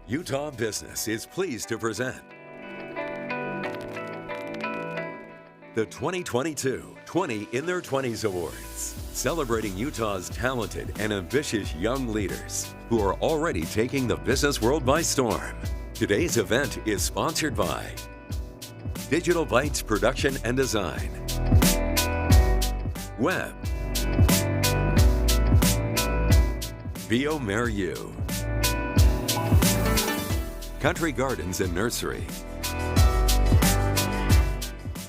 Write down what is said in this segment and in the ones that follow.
Utah Business is pleased to present the 2022 20 in Their 20s Awards, celebrating Utah's talented and ambitious young leaders who are already taking the business world by storm. Today's event is sponsored by Digital Bytes Production and Design, Web, Bio Merieux, Country Gardens and Nursery,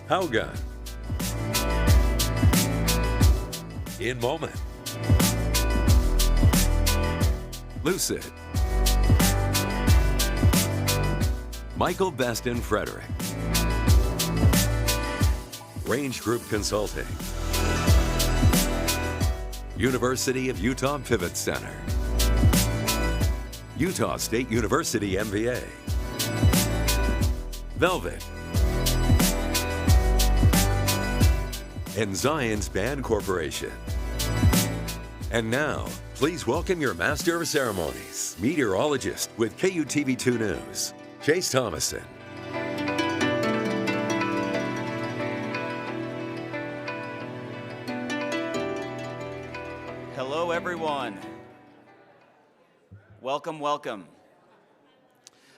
Hauga, In Moment, Lucid, Michael Best and Frederick, Range Group Consulting, University of Utah Pivot Center, Utah State University MBA, Velvet, and Zion's Band Corporation. And now, please welcome your Master of Ceremonies, meteorologist with KUTV2 News, Chase Thomason. Hello, everyone. Welcome, welcome.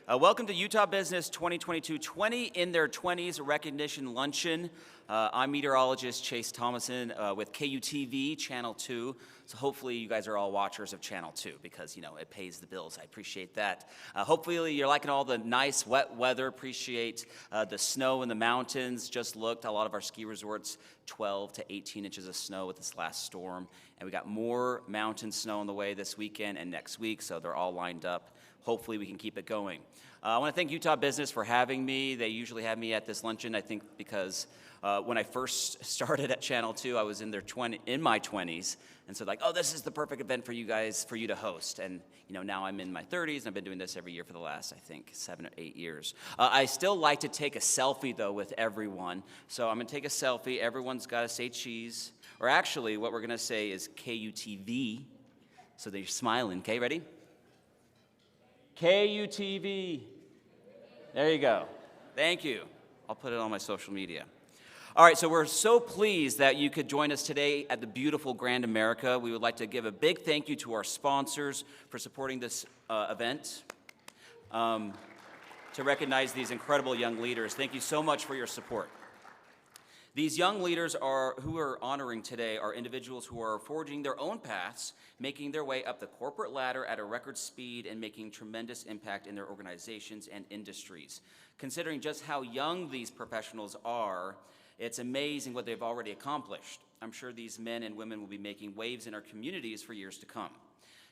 Welcome to Utah Business 2022 20 in Their 20s Recognition Luncheon. I'm meteorologist Chase Thomason with KUTV Channel 2. So hopefully you guys are all watchers of Channel 2 because, you know, it pays the bills. I appreciate that. Hopefully you're liking all the nice wet weather. Appreciate the snow in the mountains. Just looked, a lot of our ski resorts, 12 to 18 inches of snow with this last storm. And we got more mountain snow on the way this weekend and next week, so they're all lined up. Hopefully we can keep it going. I want to thank Utah Business for having me. They usually have me at this luncheon, I think, because when I first started at Channel 2, I was in my 20s, and so like, oh, this is the perfect event for you guys, for you to host. And you know, now I'm in my 30s, and I've been doing this every year for the last, I think, 7 or 8 years. I still like to take a selfie, though, with everyone. So I'm going to take a selfie. Everyone's got to say cheese. Or actually, what we're going to say is KUTV. So they're smiling. Okay, ready? KUTV. There you go. Thank you. I'll put it on my social media. All right, so we're so pleased that you could join us today at the beautiful Grand America. We would like to give a big thank you to our sponsors for supporting this event, to recognize these incredible young leaders. Thank you so much for your support. These young leaders who we're honoring today are individuals who are forging their own paths, making their way up the corporate ladder at a record speed and making tremendous impact in their organizations and industries. Considering just how young these professionals are, it's amazing what they've already accomplished. I'm sure these men and women will be making waves in our communities for years to come.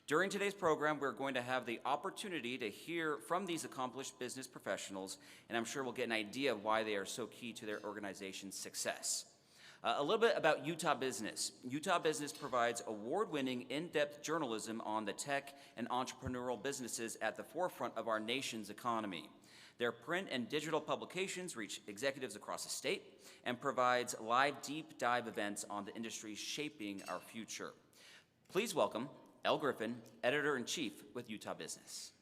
During today's program, we're going to have the opportunity to hear from these accomplished business professionals, and I'm sure we'll get an idea of why they are so key to their organization's success. A little bit about Utah Business. Utah Business provides award-winning, in-depth journalism on the tech and entrepreneurial businesses at the forefront of our nation's economy. Their print and digital publications reach executives across the state and provides live deep dive events on the industries shaping our future. Please welcome Elle Griffin, Editor-in-Chief with Utah Business.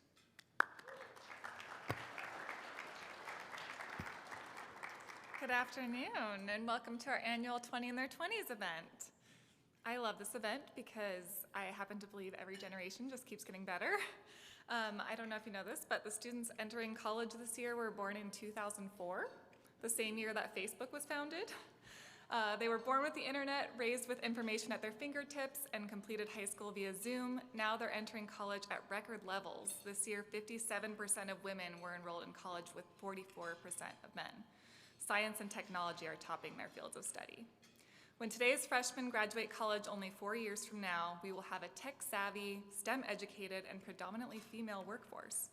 Good afternoon, and welcome to our annual 20 in Their 20s event. I love this event because I happen to believe every generation just keeps getting better. I don't know if you know this, but the students entering college this year were born in 2004, the same year that Facebook was founded. They were born with the internet, raised with information at their fingertips, and completed high school via Zoom. Now they're entering college at record levels. This year, 57% of women were enrolled in college with 44% of men. Science and technology are topping their fields of study. When today's freshmen graduate college only 4 years from now, we will have a tech-savvy, STEM-educated, and predominantly female workforce.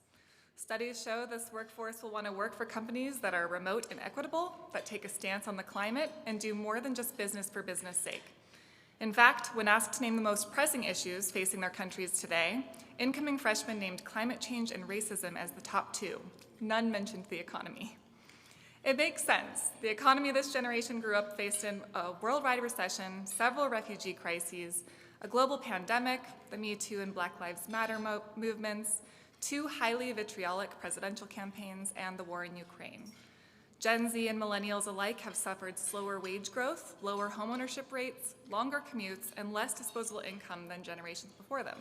Studies show this workforce will want to work for companies that are remote and equitable, that take a stance on the climate, and do more than just business for business sake. In fact, when asked to name the most pressing issues facing their countries today, incoming freshmen named climate change and racism as the top two. None mentioned the economy. It makes sense. The economy of this generation grew up faced in a worldwide recession, several refugee crises, a global pandemic, the Me Too and Black Lives Matter movements, 2 highly vitriolic presidential campaigns, and the war in Ukraine. Gen Z and millennials alike have suffered slower wage growth, lower homeownership rates, longer commutes, and less disposable income than generations before them.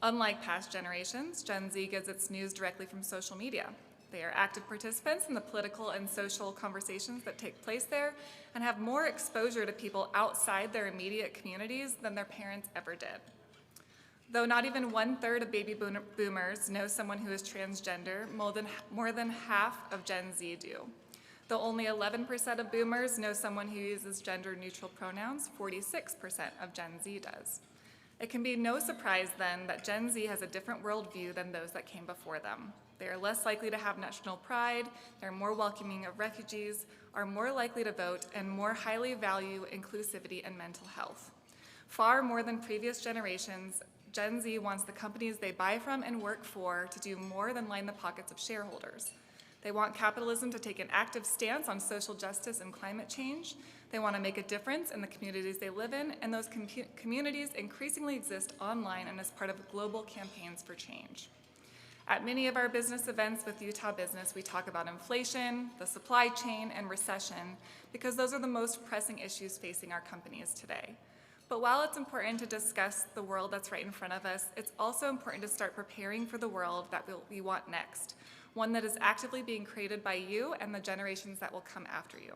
Unlike past generations, Gen Z gets its news directly from social media. They are active participants in the political and social conversations that take place there and have more exposure to people outside their immediate communities than their parents ever did. Though not even 1/3 of baby boomers know someone who is transgender, more than half of Gen Z do. Though only 11% of boomers know someone who uses gender-neutral pronouns, 46% of Gen Z does. It can be no surprise then that Gen Z has a different worldview than those that came before them. They are less likely to have national pride, they're more welcoming of refugees, are more likely to vote, and more highly value inclusivity and mental health. Far more than previous generations, Gen Z wants the companies they buy from and work for to do more than line the pockets of shareholders. They want capitalism to take an active stance on social justice and climate change. They want to make a difference in the communities they live in, and those communities increasingly exist online and as part of global campaigns for change. At many of our business events with Utah Business, we talk about inflation, the supply chain, and recession, because those are the most pressing issues facing our companies today. But while it's important to discuss the world that's right in front of us, it's also important to start preparing for the world that we want next, one that is actively being created by you and the generations that will come after you.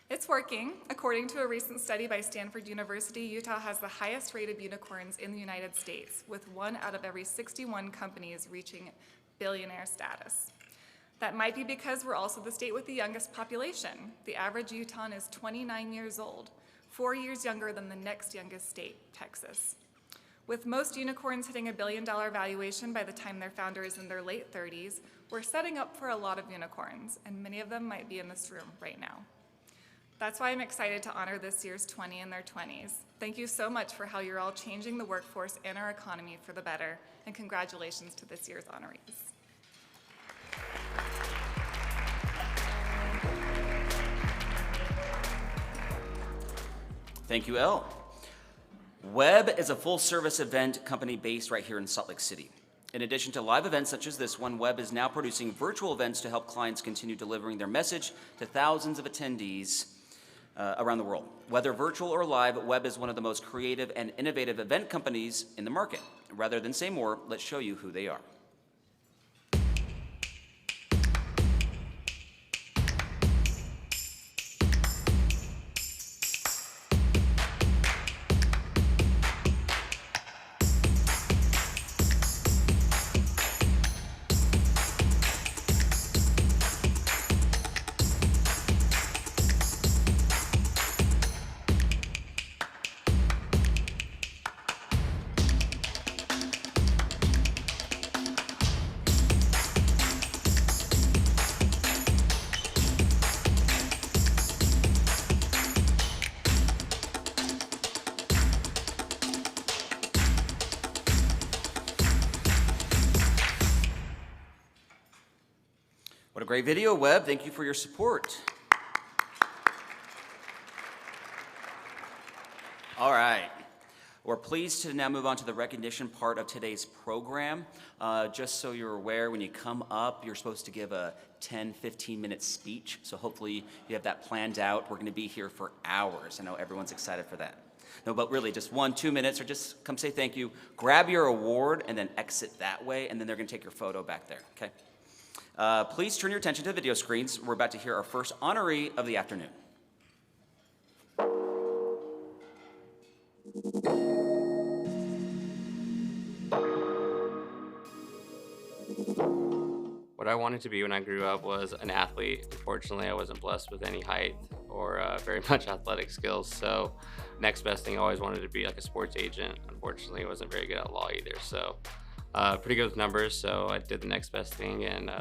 It's working. According to a recent study by Stanford University, Utah has the highest rate of unicorns in the United States, with 1 out of every 61 companies reaching billionaire status. That might be because we're also the state with the youngest population. The average Utahn is 29 years old. 4 years younger than the next youngest state, Texas. With most unicorns hitting $1 billion valuation by the time their founder is in their late 30s, we're setting up for a lot of unicorns, and many of them might be in this room right now. That's why I'm excited to honor this year's 20 in their 20s. Thank you so much for how you're all changing the workforce and our economy for the better, and congratulations to this year's honorees. Thank you, Elle. Webb is a full-service event company based right here in Salt Lake City. In addition to live events such as this one, Webb is now producing virtual events to help clients continue delivering their message to thousands of attendees around the world. Whether virtual or live, Webb is one of the most creative and innovative event companies in the market. Rather than say more, let's show you who they are. What a great video, Webb. Thank you for your support. All right. We're pleased to now move on to the recognition part of today's program. Just so you're aware, when you come up, you're supposed to give a 10, 15-minute speech. So hopefully you have that planned out. We're going to be here for hours. I know everyone's excited for that. No, but really just 1, 2 minutes, or just come say thank you, grab your award, and then exit that way, and then they're going to take your photo back there, okay? Please turn your attention to the video screens. We're about to hear our first honoree of the afternoon. What I wanted to be when I grew up was an athlete. Unfortunately, I wasn't blessed with any height or very much athletic skills, so next best thing I always wanted to be like a sports agent. Unfortunately, I wasn't very good at law either, so pretty good with numbers, so I did the next best thing and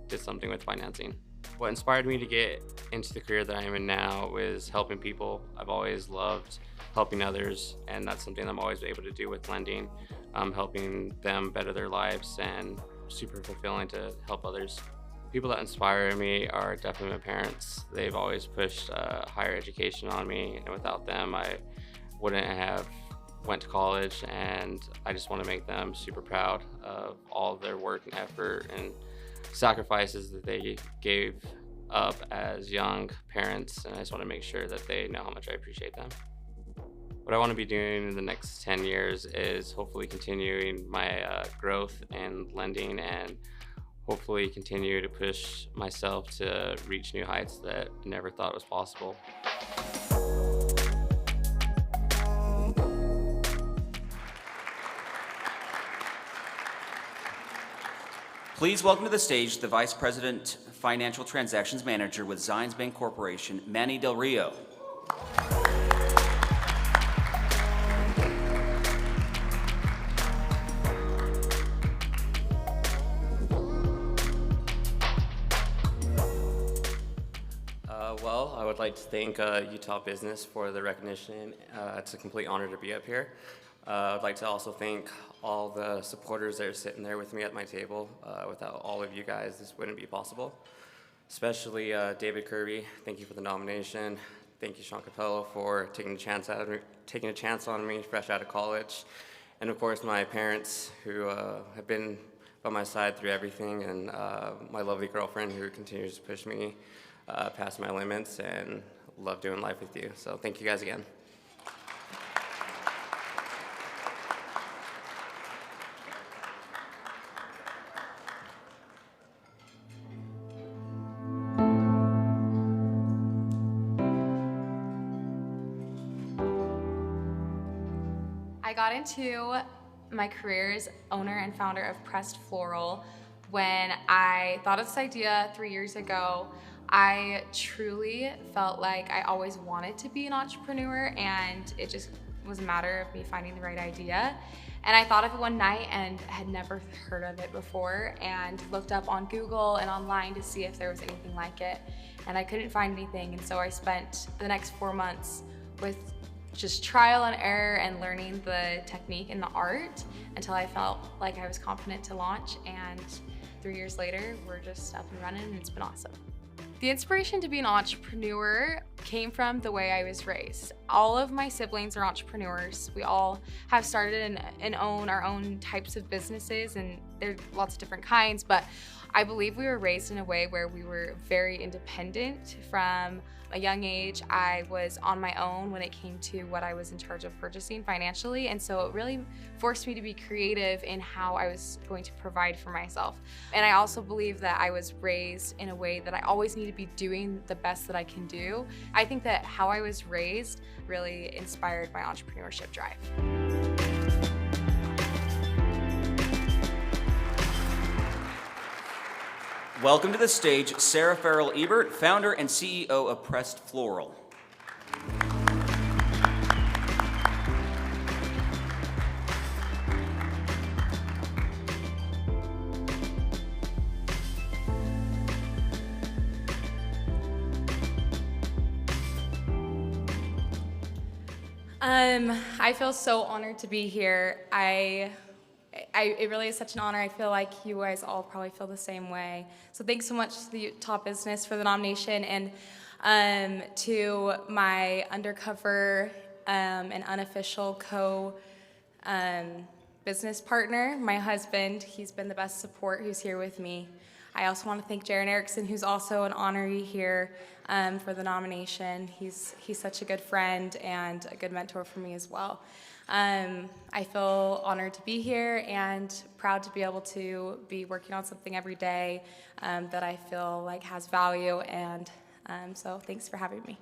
did something with financing. What inspired me to get into the career that I am in now is helping people. I've always loved helping others, and that's something I'm always able to do with lending, helping them better their lives, and super fulfilling to help others. People that inspire me are definitely my parents. They've always pushed higher education on me, and without them, I wouldn't have went to college, and I just want to make them super proud of all of their work and effort and sacrifices that they gave up as young parents, and I just want to make sure that they know how much I appreciate them. What I want to be doing in the next 10 years is hopefully continuing my growth in lending, and hopefully continue to push myself to reach new heights that I never thought was possible. Please welcome to the stage the Vice President, Financial Transactions Manager with Zions Bank Corporation, Manny Del Rio. Well, I would like to thank Utah Business for the recognition. It's a complete honor to be up here. I'd like to also thank all the supporters that are sitting there with me at my table. Without all of you guys, this wouldn't be possible. Especially David Kirby, thank you for the nomination. Thank you, Sean Capello, for taking a chance on me fresh out of college. And of course, my parents who have been by my side through everything, and my lovely girlfriend who continues to push me past my limits, and love doing life with you. So thank you guys again. I got into my career as owner and founder of Pressed Floral when I thought of this idea 3 years ago. I truly felt like I always wanted to be an entrepreneur, and it just was a matter of me finding the right idea. And I thought of it one night and had never heard of it before, and looked up on Google and online to see if there was anything like it. And I couldn't find anything, and so I spent the next 4 months with just trial and error and learning the technique and the art until I felt like I was confident to launch. And 3 years later, we're just up and running, and it's been awesome. The inspiration to be an entrepreneur came from the way I was raised. All of my siblings are entrepreneurs. We all have started and own our own types of businesses, and there's lots of different kinds, but I believe we were raised in a way where we were very independent. From a young age, I was on my own when it came to what I was in charge of purchasing financially, and so it really forced me to be creative in how I was going to provide for myself. And I also believe that I was raised in a way that I always need to be doing the best that I can do. I think that how I was raised really inspired my entrepreneurship drive. Welcome to the stage, Sarah Farrell-Ebert, founder and CEO of Pressed Floral. I feel so honored to be here. It really is such an honor. I feel like you guys all probably feel the same way. So thanks so much to the Utah Business for the nomination, and to my undercover and unofficial business partner, my husband. He's been the best support, who's here with me. I also want to thank Jaron Erickson, who's also an honoree here for the nomination. He's such a good friend and a good mentor for me as well. I feel honored to be here and proud to be able to be working on something every day that I feel like has value, and so thanks for having me.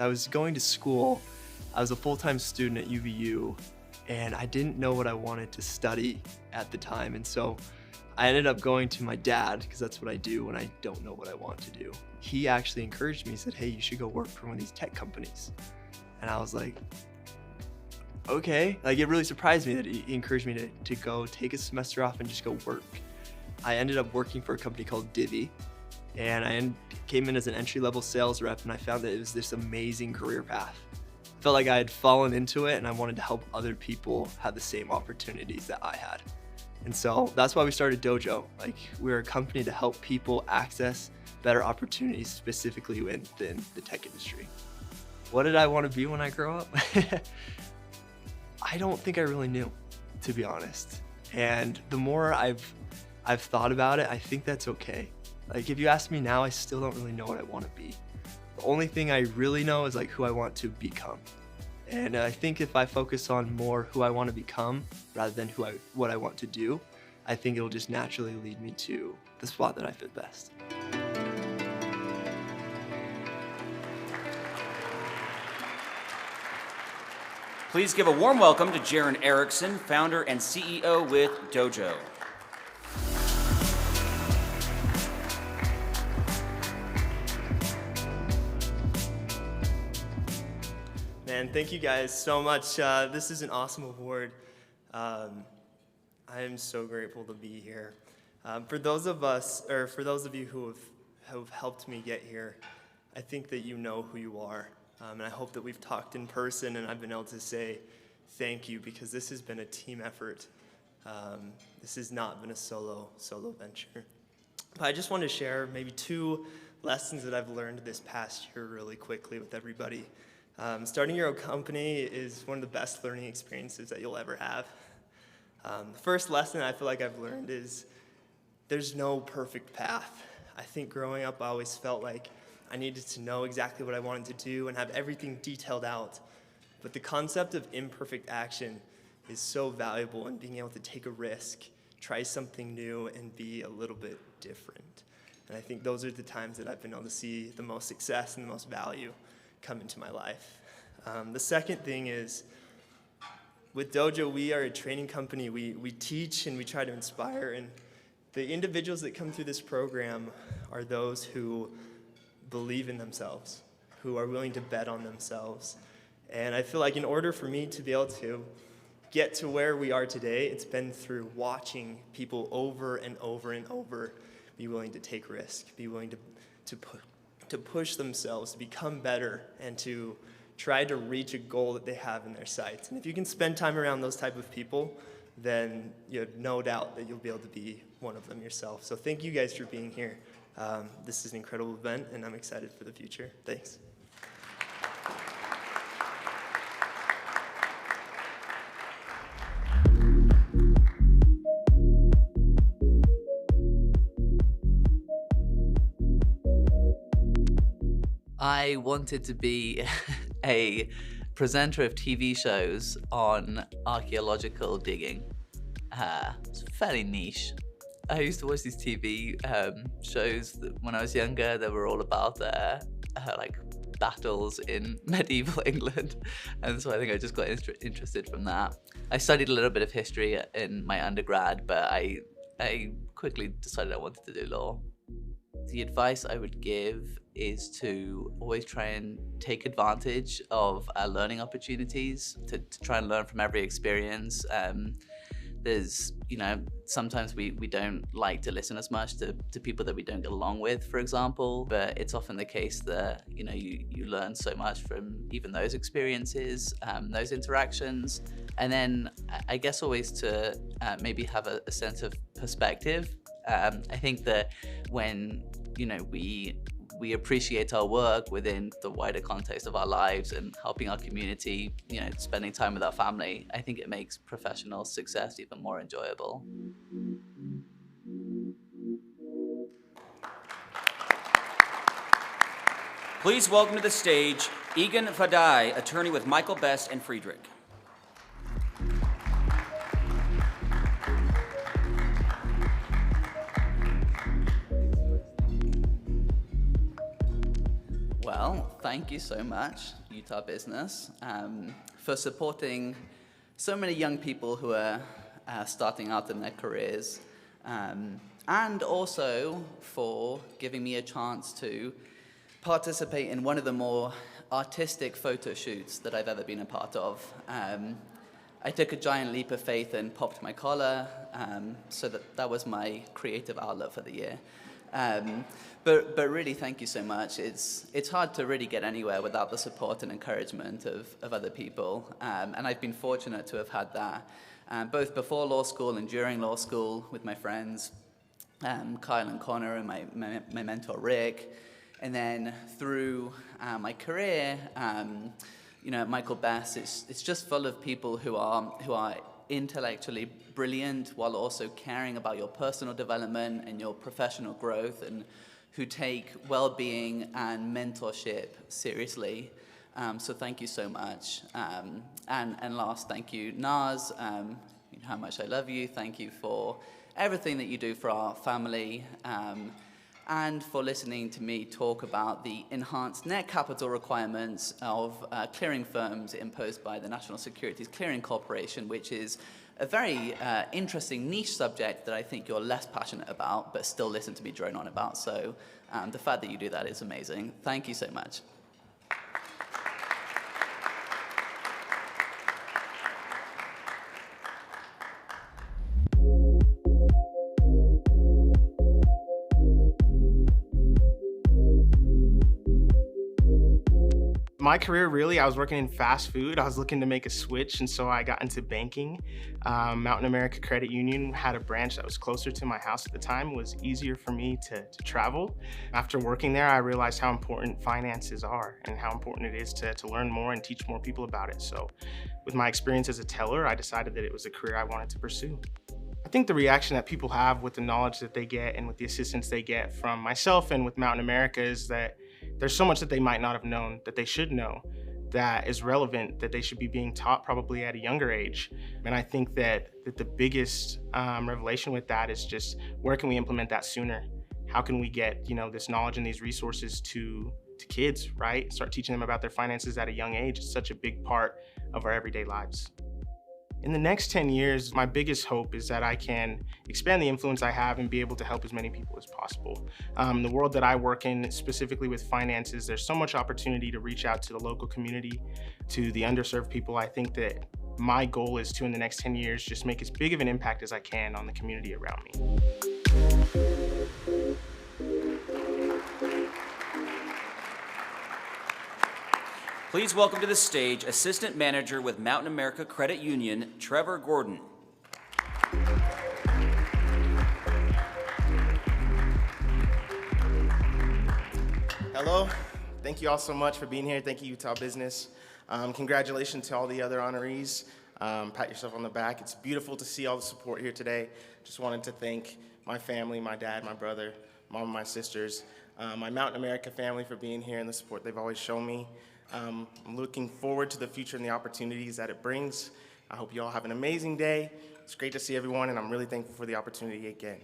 I was going to school. I was a full-time student at UVU, and I didn't know what I wanted to study at the time, and so I ended up going to my dad, because that's what I do when I don't know what I want to do. He actually encouraged me. He said, hey, you should go work for one of these tech companies. And I was like, okay. Like, it really surprised me that he encouraged me to go take a semester off and just go work. I ended up working for a company called Divvy, and I came in as an entry-level sales rep, and I found that it was this amazing career path. felt like I had fallen into it and I wanted to help other people have the same opportunities that I had. And so that's why we started Dojo. Like, we're a company to help people access better opportunities, specifically within the tech industry. What did I want to be when I grow up? I don't think I really knew, to be honest. And the more I've thought about it, I think that's okay. Like, if you ask me now, I still don't really know what I want to be. The only thing I really know is like who I want to become. And I think if I focus on more who I want to become rather than what I want to do, I think it'll just naturally lead me to the spot that I fit best. Please give a warm welcome to Jaron Erickson, founder and CEO with Dojo. Man, thank you guys so much. This is an awesome award. I am so grateful to be here. For those of you who have helped me get here, I think that you know who you are. And I hope that we've talked in person and I've been able to say thank you, because this has been a team effort. This has not been a solo venture. But I just want to share maybe 2 lessons that I've learned this past year really quickly with everybody. Starting your own company is one of the best learning experiences that you'll ever have. The first lesson I feel like I've learned is there's no perfect path. I think growing up I always felt like I needed to know exactly what I wanted to do and have everything detailed out. But the concept of imperfect action is so valuable in being able to take a risk, try something new, and be a little bit different. And I think those are the times that I've been able to see the most success and the most value come into my life. The second thing is, with Dojo, we are a training company. We teach and we try to inspire, and the individuals that come through this program are those who believe in themselves, who are willing to bet on themselves. And I feel like in order for me to be able to get to where we are today, it's been through watching people over and over and over be willing to take risk, be willing to push themselves, to become better, and to try to reach a goal that they have in their sights. And if you can spend time around those type of people, then you have no doubt that you'll be able to be one of them yourself. So thank you guys for being here. This is an incredible event, and I'm excited for the future. Thanks. I wanted to be a presenter of TV shows on archaeological digging. It's fairly niche. I used to watch these TV shows when I was younger that were all about like battles in medieval England, and so I think I just got interested from that. I studied a little bit of history in my undergrad, but I quickly decided I wanted to do law. The advice I would give is to always try and take advantage of learning opportunities, to try and learn from every experience. There's, sometimes we don't like to listen as much to people that we don't get along with, for example, but it's often the case that, you learn so much from even those experiences, those interactions. And then I guess always to maybe have a sense of perspective. I think that when, we appreciate our work within the wider context of our lives and helping our community, spending time with our family, I think it makes professional success even more enjoyable. Please welcome to the stage Egan Fadai, attorney with Michael Best and Friedrich. Well, thank you so much, Utah Business, for supporting so many young people who are starting out in their careers, and also for giving me a chance to participate in one of the more artistic photo shoots that I've ever been a part of. I took a giant leap of faith and popped my collar, so that was my creative outlet for the year. But really, thank you so much. It's hard to really get anywhere without the support and encouragement of other people, and I've been fortunate to have had that, both before law school and during law school with my friends, Kyle and Connor and my mentor Rick, and then through my career, at Michael Best, it's just full of people who are intellectually brilliant while also caring about your personal development and your professional growth, and who take well-being and mentorship seriously. So thank you so much. And last, thank you, Naz. You know how much I love you. Thank you for everything that you do for our family, and for listening to me talk about the enhanced net capital requirements of clearing firms imposed by the National Securities Clearing Corporation, which is a very interesting niche subject that I think you're less passionate about, but still listen to me drone on about. So the fact that you do that is amazing. Thank you so much. My career, really, I was working in fast food. I was looking to make a switch, and so I got into banking. Mountain America Credit Union had a branch that was closer to my house at the time. It was easier for me to travel. After working there, I realized how important finances are and how important it is to learn more and teach more people about it. So with my experience as a teller, I decided that it was a career I wanted to pursue. I think the reaction that people have with the knowledge that they get and with the assistance they get from myself and with Mountain America is that there's so much that they might not have known, that they should know, that is relevant, that they should be being taught probably at a younger age. And I think that the biggest revelation with that is just, where can we implement that sooner? How can we get this knowledge and these resources to kids, right? Start teaching them about their finances at a young age. It's such a big part of our everyday lives. In the next 10 years, my biggest hope is that I can expand the influence I have and be able to help as many people as possible. The world that I work in, specifically with finances, there's so much opportunity to reach out to the local community, to the underserved people. I think that my goal is to, in the next 10 years, just make as big of an impact as I can on the community around me. Please welcome to the stage Assistant Manager with Mountain America Credit Union, Trevor Gordon. Hello, thank you all so much for being here. Thank you, Utah Business. Congratulations to all the other honorees. Pat yourself on the back. It's beautiful to see all the support here today. Just wanted to thank my family, my dad, my brother, mom and my sisters, my Mountain America family for being here and the support they've always shown me. I'm looking forward to the future and the opportunities that it brings. I hope you all have an amazing day. It's great to see everyone, and I'm really thankful for the opportunity again.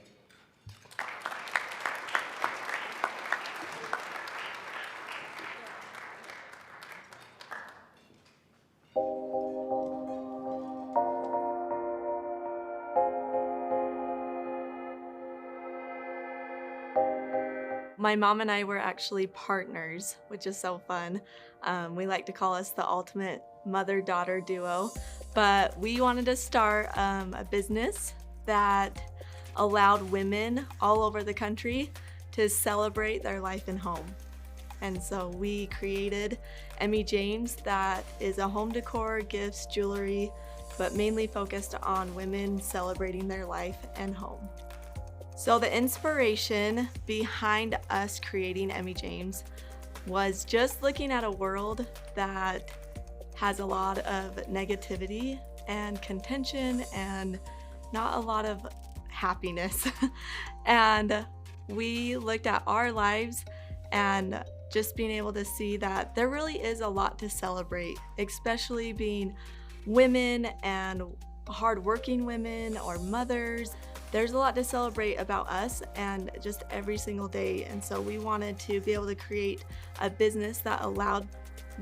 My mom and I were actually partners, which is so fun. We like to call us the ultimate mother-daughter duo, but we wanted to start a business that allowed women all over the country to celebrate their life and home. And so we created Emmy James, that is a home decor, gifts, jewelry, but mainly focused on women celebrating their life and home. So the inspiration behind us creating Emmy James was just looking at a world that has a lot of negativity and contention and not a lot of happiness. And we looked at our lives and just being able to see that there really is a lot to celebrate, especially being women and hardworking women or mothers. There's a lot to celebrate about us and just every single day. And so we wanted to be able to create a business that allowed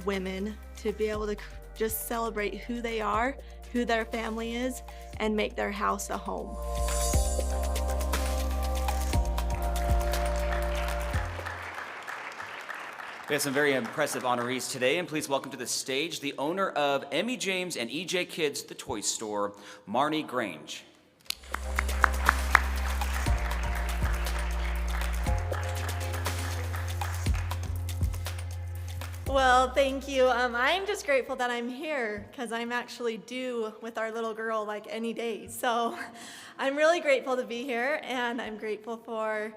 women to be able to just celebrate who they are, who their family is, and make their house a home. We have some very impressive honorees today, and please welcome to the stage the owner of Emmy James and EJ Kids, the toy store, Marnie Grange. Well, thank you. I'm just grateful that I'm here because I'm actually due with our little girl like any day. So I'm really grateful to be here, and I'm grateful for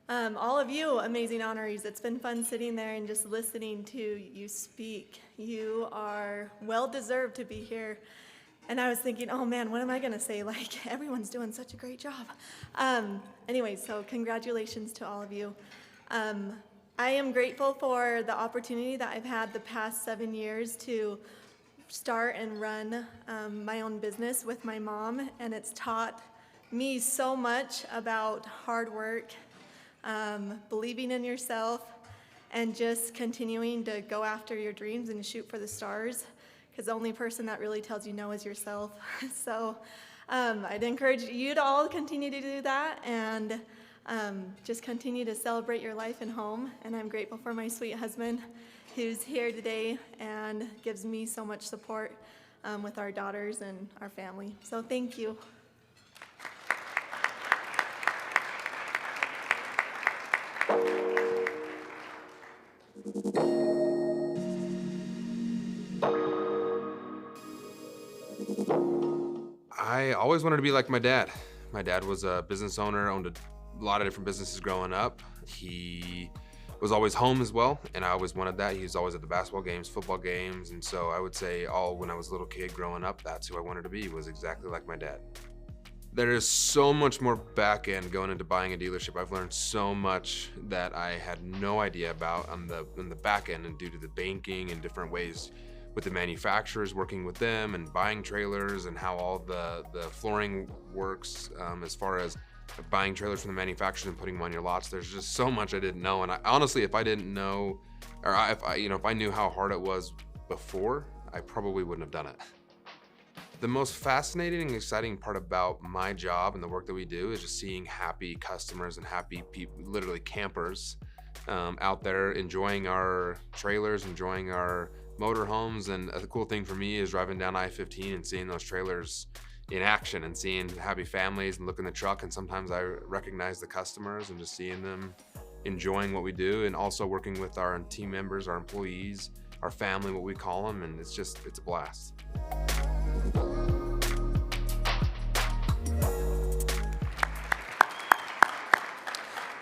all of you amazing honorees. It's been fun sitting there and just listening to you speak. You are well deserved to be here. And I was thinking, oh man, what am I gonna say? Like, everyone's doing such a great job. Anyway, so congratulations to all of you. I am grateful for the opportunity that I've had the past 7 years to start and run my own business with my mom, and it's taught me so much about hard work, believing in yourself, and just continuing to go after your dreams and shoot for the stars, because the only person that really tells you no is yourself. So I'd encourage you to all continue to do that, and just continue to celebrate your life and home. And I'm grateful for my sweet husband who's here today and gives me so much support with our daughters and our family. So thank you. I always wanted to be like my dad. My dad was a business owner, owned a lot of different businesses growing up. He was always home as well, and I always wanted that. He was always at the basketball games, football games, and so I would say when I was a little kid growing up, that's who I wanted to be, was exactly like my dad. There is so much more back end going into buying a dealership. I've learned so much that I had no idea about on the back end, and due to the banking and different ways with the manufacturers, working with them and buying trailers, and how all the flooring works as far as buying trailers from the manufacturers and putting them on your lots. There's just so much I didn't know, and honestly, if I didn't know, or if I knew how hard it was before, I probably wouldn't have done it. The most fascinating and exciting part about my job and the work that we do is just seeing happy customers and happy people, literally campers, out there enjoying our trailers, enjoying our motorhomes. And the cool thing for me is driving down I-15 and seeing those trailers in action and seeing happy families and looking at the truck, and sometimes I recognize the customers and just seeing them enjoying what we do, and also working with our team members, our employees, our family, what we call them, and it's a blast.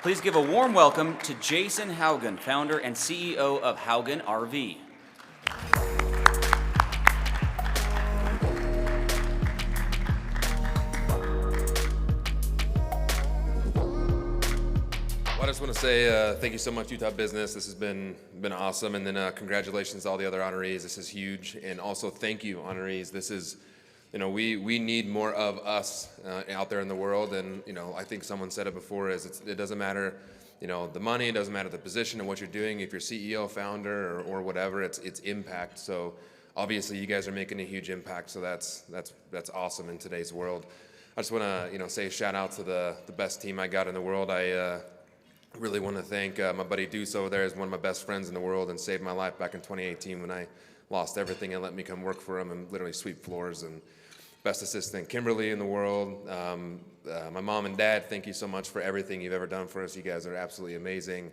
Please give a warm welcome to Jason Haugen, founder and CEO of Haugen RV. Well, I just want to say thank you so much, Utah Business. This has been awesome, and then congratulations to all the other honorees. This is huge, and also thank you, honorees. This is, we need more of us out there in the world, and I think someone said it before, it doesn't matter, the money, it doesn't matter the position and what you're doing. If you're CEO, founder, or whatever, it's impact. So obviously, you guys are making a huge impact. So that's awesome in today's world. I just want to say a shout out to the best team I got in the world. I really want to thank my buddy Deuce over there. Is one of my best friends in the world and saved my life back in 2018 when I lost everything and let me come work for him and literally sweep floors. And best assistant Kimberly in the world. My mom and dad, thank you so much for everything you've ever done for us. You guys are absolutely amazing.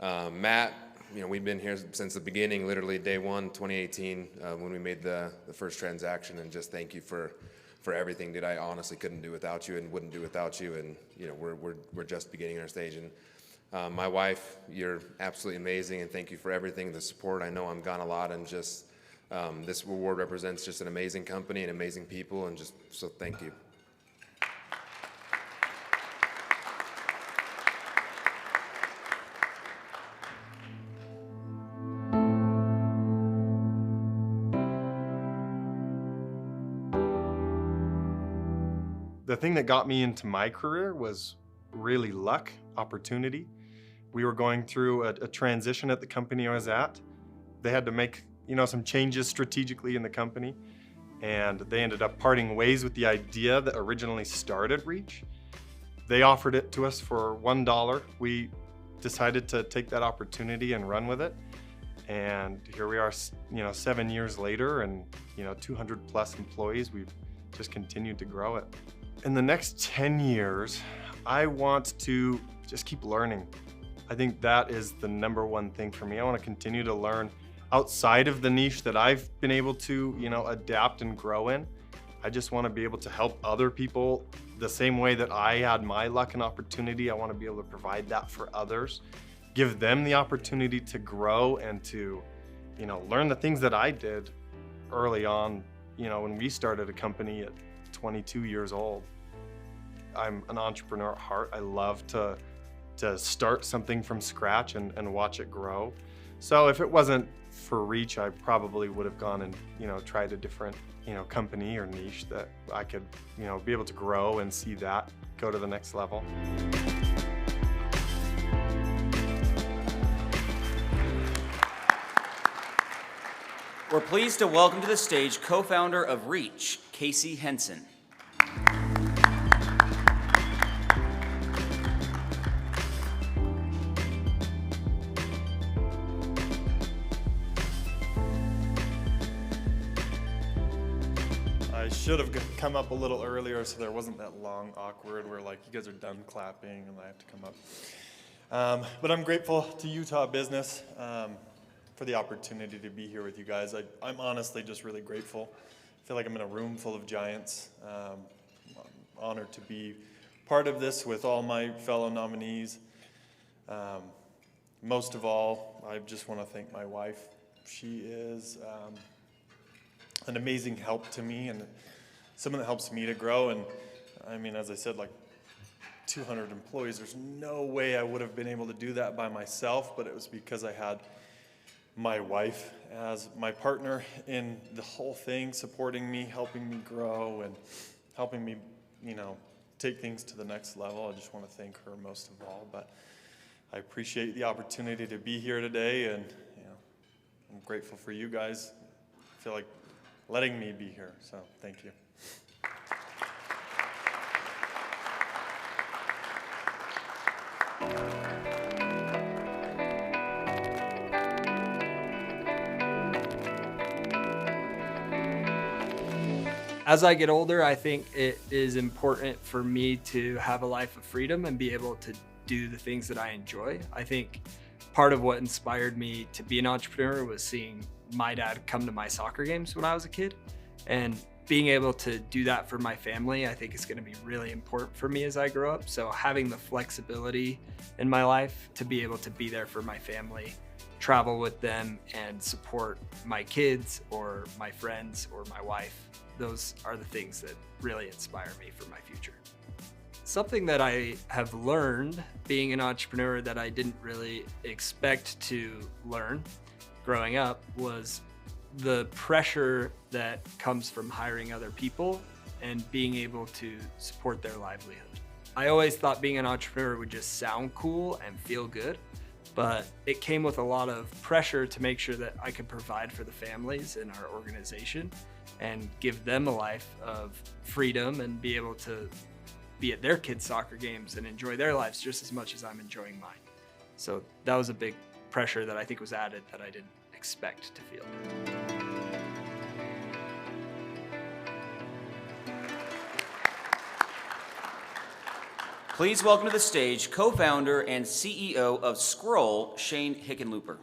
Matt, we've been here since the beginning, literally day one, 2018, when we made the first transaction, and just thank you for everything that I honestly couldn't do without you and wouldn't do without you. And we're just beginning our stage. And my wife, you're absolutely amazing, and thank you for everything, the support. I know I'm gone a lot, and just this award represents just an amazing company and amazing people, and so thank you. The thing that got me into my career was really luck, opportunity. We were going through a transition at the company I was at. They had to make some changes strategically in the company, and they ended up parting ways with the idea that originally started Reach. They offered it to us for $1. We decided to take that opportunity and run with it, and here we are 7 years later, and 200 plus employees. We've just continued to grow it. In the next 10 years, I want to just keep learning. I think that is the number one thing for me. I want to continue to learn outside of the niche that I've been able to, adapt and grow in. I just want to be able to help other people the same way that I had my luck and opportunity. I want to be able to provide that for others, give them the opportunity to grow and to, learn the things that I did early on, when we started a company at 22 years old. I'm an entrepreneur at heart. I love to start something from scratch and watch it grow. So if it wasn't for reach, I probably would have gone and, tried a different, company or niche that I could, be able to grow and see that go to the next level. We're pleased to welcome to the stage co-founder of Reach, Casey Henson. I should have come up a little earlier so there wasn't that long awkward where like you guys are done clapping and I have to come up. But I'm grateful to Utah Business for the opportunity to be here with you guys. I'm honestly just really grateful. I feel like I'm in a room full of giants. I'm honored to be part of this with all my fellow nominees. Most of all, I just want to thank my wife. She is an amazing help to me and someone that helps me to grow. And I mean, as I said, like 200 employees, there's no way I would have been able to do that by myself, but it was because I had my wife as my partner in the whole thing, supporting me, helping me grow, and helping me, take things to the next level. I just want to thank her most of all. But I appreciate the opportunity to be here today, and I'm grateful for you guys. I feel like letting me be here, so thank you. As I get older, I think it is important for me to have a life of freedom and be able to do the things that I enjoy. I think part of what inspired me to be an entrepreneur was seeing my dad come to my soccer games when I was a kid, and being able to do that for my family, I think is going to be really important for me as I grow up. So having the flexibility in my life to be able to be there for my family, travel with them, and support my kids or my friends or my wife, those are the things that really inspire me for my future. Something that I have learned being an entrepreneur that I didn't really expect to learn growing up was the pressure that comes from hiring other people and being able to support their livelihood. I always thought being an entrepreneur would just sound cool and feel good, but it came with a lot of pressure to make sure that I could provide for the families in our organization and give them a life of freedom and be able to be at their kids' soccer games and enjoy their lives just as much as I'm enjoying mine. So that was a big pressure that I think was added that I didn't expect to feel. Please welcome to the stage co-founder and CEO of Scroll, Shane Hickenlooper.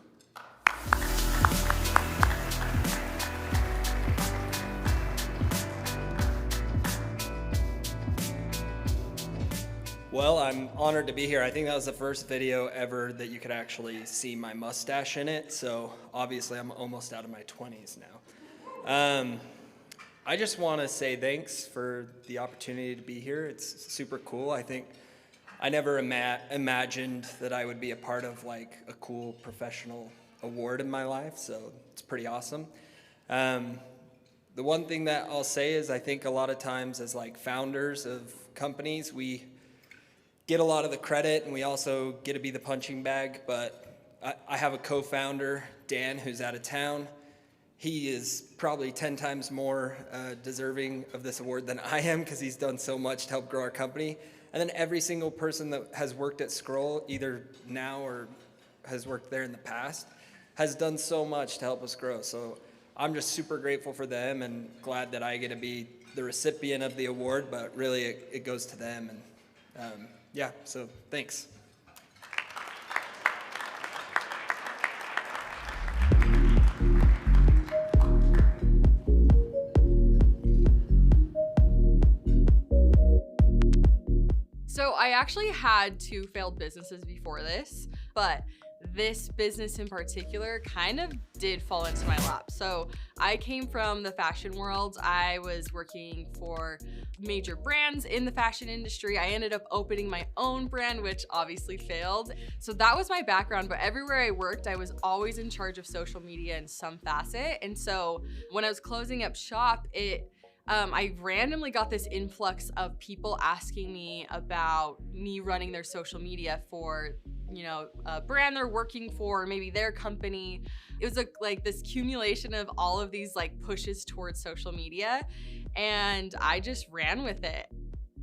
Well, I'm honored to be here. I think that was the first video ever that you could actually see my mustache in it, so obviously I'm almost out of my 20s now. I just want to say thanks for the opportunity to be here. It's super cool. I think I never imagined that I would be a part of like a cool professional award in my life, so it's pretty awesome. The one thing that I'll say is I think a lot of times as like founders of companies, we get a lot of the credit and we also get to be the punching bag, but I have a co-founder, Dan, who's out of town. He is probably 10 times more deserving of this award than I am because he's done so much to help grow our company. And then every single person that has worked at Scroll, either now or has worked there in the past, has done so much to help us grow. So I'm just super grateful for them and glad that I get to be the recipient of the award, but really it goes to them. And yeah, so thanks. actually had 2 failed businesses before this, but this business in particular kind of did fall into my lap. So I came from the fashion world. I was working for major brands in the fashion industry. I ended up opening my own brand, which obviously failed. So that was my background, but everywhere I worked, I was always in charge of social media in some facet. And so when I was closing up shop, I randomly got this influx of people asking me about me running their social media for, a brand they're working for, maybe their company. It was like this accumulation of all of these like pushes towards social media, and I just ran with it.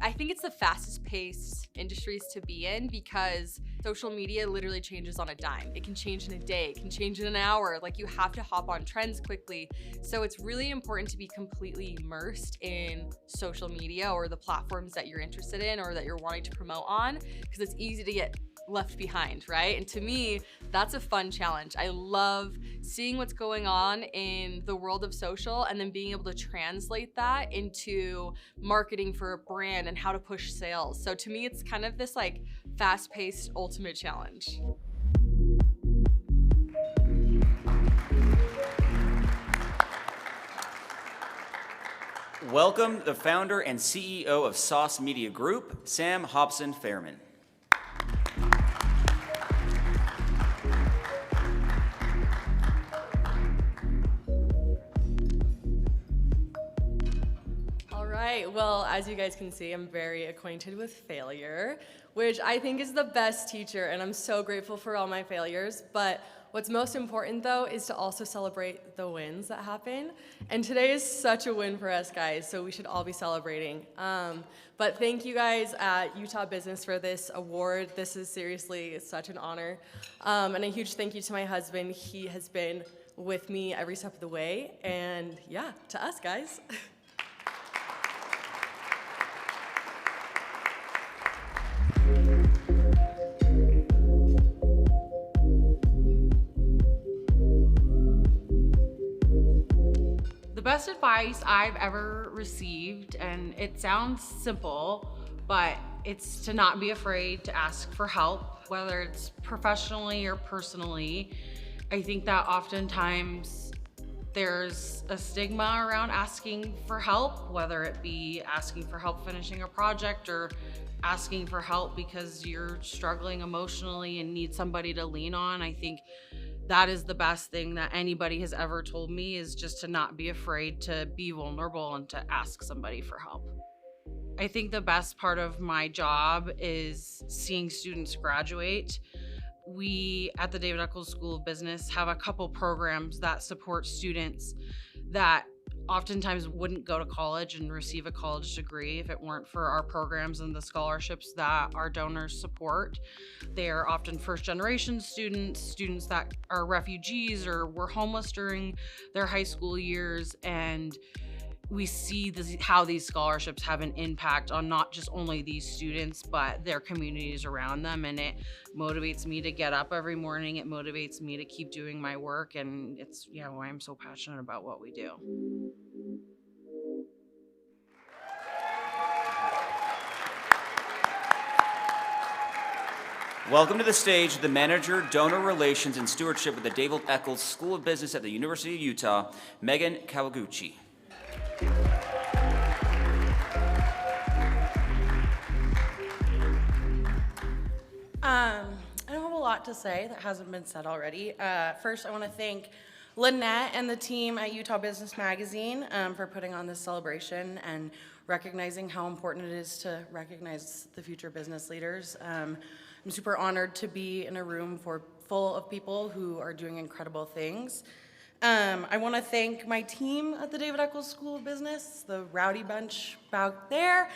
I think it's the fastest paced industries to be in because social media literally changes on a dime. It can change in a day, it can change in an hour. Like, you have to hop on trends quickly. So it's really important to be completely immersed in social media or the platforms that you're interested in or that you're wanting to promote on, because it's easy to get left behind, right? And to me, that's a fun challenge. I love seeing what's going on in the world of social and then being able to translate that into marketing for a brand and how to push sales. So to me, it's kind of this like fast-paced ultimate challenge. Welcome the founder and CEO of Sauce Media Group, Sam Hobson-Fairman. Well, as you guys can see, I'm very acquainted with failure, which I think is the best teacher, and I'm so grateful for all my failures. But what's most important, though, is to also celebrate the wins that happen. And today is such a win for us, guys, so we should all be celebrating. But thank you guys at Utah Business for this award. This is seriously such an honor. And a huge thank you to my husband. He has been with me every step of the way. And yeah, to us, guys. The best advice I've ever received, and it sounds simple, but it's to not be afraid to ask for help, whether it's professionally or personally. I think that oftentimes there's a stigma around asking for help, whether it be asking for help finishing a project or asking for help because you're struggling emotionally and need somebody to lean on. I think that is the best thing that anybody has ever told me, is just to not be afraid to be vulnerable and to ask somebody for help. I think the best part of my job is seeing students graduate. We at the David Eccles School of Business have a couple programs that support students that oftentimes wouldn't go to college and receive a college degree if it weren't for our programs and the scholarships that our donors support. They are often first-generation students, students that are refugees or were homeless during their high school years, and we see how these scholarships have an impact on not just only these students, but their communities around them. And it motivates me to get up every morning. It motivates me to keep doing my work. And it's why I'm so passionate about what we do. Welcome to the stage, the Manager, Donor Relations, and Stewardship at the David Eccles School of Business at the University of Utah, Megan Kawaguchi. I don't have a lot to say that hasn't been said already. First, I want to thank Lynette and the team at Utah Business Magazine for putting on this celebration and recognizing how important it is to recognize the future business leaders. I'm super honored to be in a room full of people who are doing incredible things. I want to thank my team at the David Eccles School of Business, the rowdy bunch out there.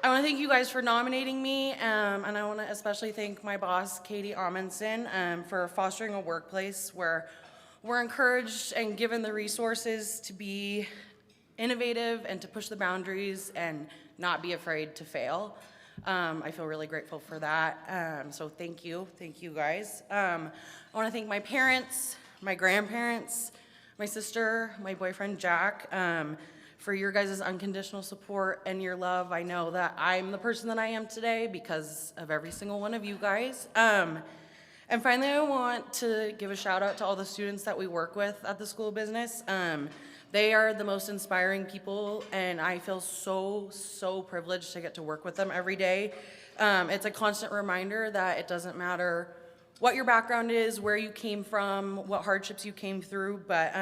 I want to thank you guys for nominating me, and I want to especially thank my boss, Katie Amundsen, for fostering a workplace where we're encouraged and given the resources to be innovative and to push the boundaries and not be afraid to fail. I feel really grateful for that, so thank you guys. I want to thank my parents, my grandparents, my sister, my boyfriend Jack, for your guys' unconditional support and your love. I know that I'm the person that I am today because of every single one of you guys. And finally, I want to give a shout out to all the students that we work with at the School of Business. They are the most inspiring people, and I feel so privileged to get to work with them every day. It's a constant reminder that it doesn't matter what your background is, where you came from, what hardships you came through, but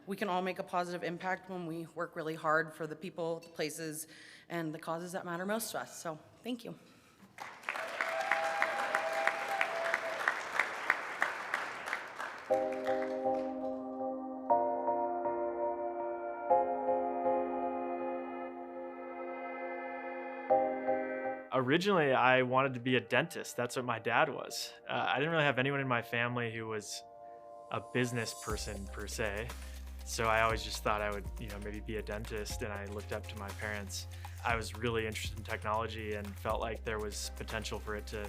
we can all make a positive impact when we work really hard for the people, the places, and the causes that matter most to us. So, thank you. Originally, I wanted to be a dentist. That's what my dad was. I didn't really have anyone in my family who was a business person per se. So I always just thought I would, maybe be a dentist, and I looked up to my parents. I was really interested in technology and felt like there was potential for it to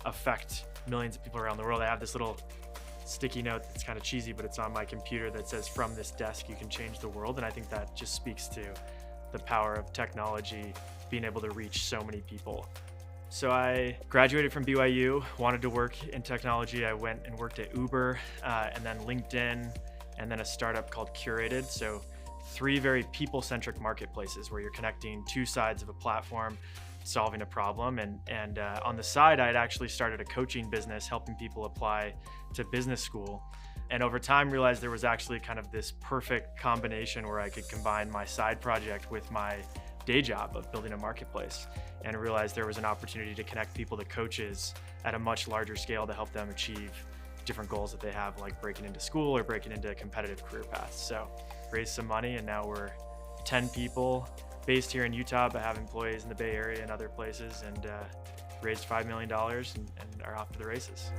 affect millions of people around the world. I have this little sticky note that's kind of cheesy, but it's on my computer that says, "From this desk, you can change the world." And I think that just speaks to the power of technology being able to reach so many people. So I graduated from BYU, wanted to work in technology. I went and worked at Uber, and then LinkedIn, and then a startup called Curated. So 3 very people-centric marketplaces where you're connecting 2 sides of a platform, solving a problem. And on the side, I'd actually started a coaching business helping people apply to business school. And over time realized there was actually kind of this perfect combination where I could combine my side project with my day job of building a marketplace, and realized there was an opportunity to connect people to coaches at a much larger scale to help them achieve different goals that they have, like breaking into school or breaking into competitive career paths. So raised some money, and now we're 10 people based here in Utah, but have employees in the Bay Area and other places, and raised $5 million and are off to the races.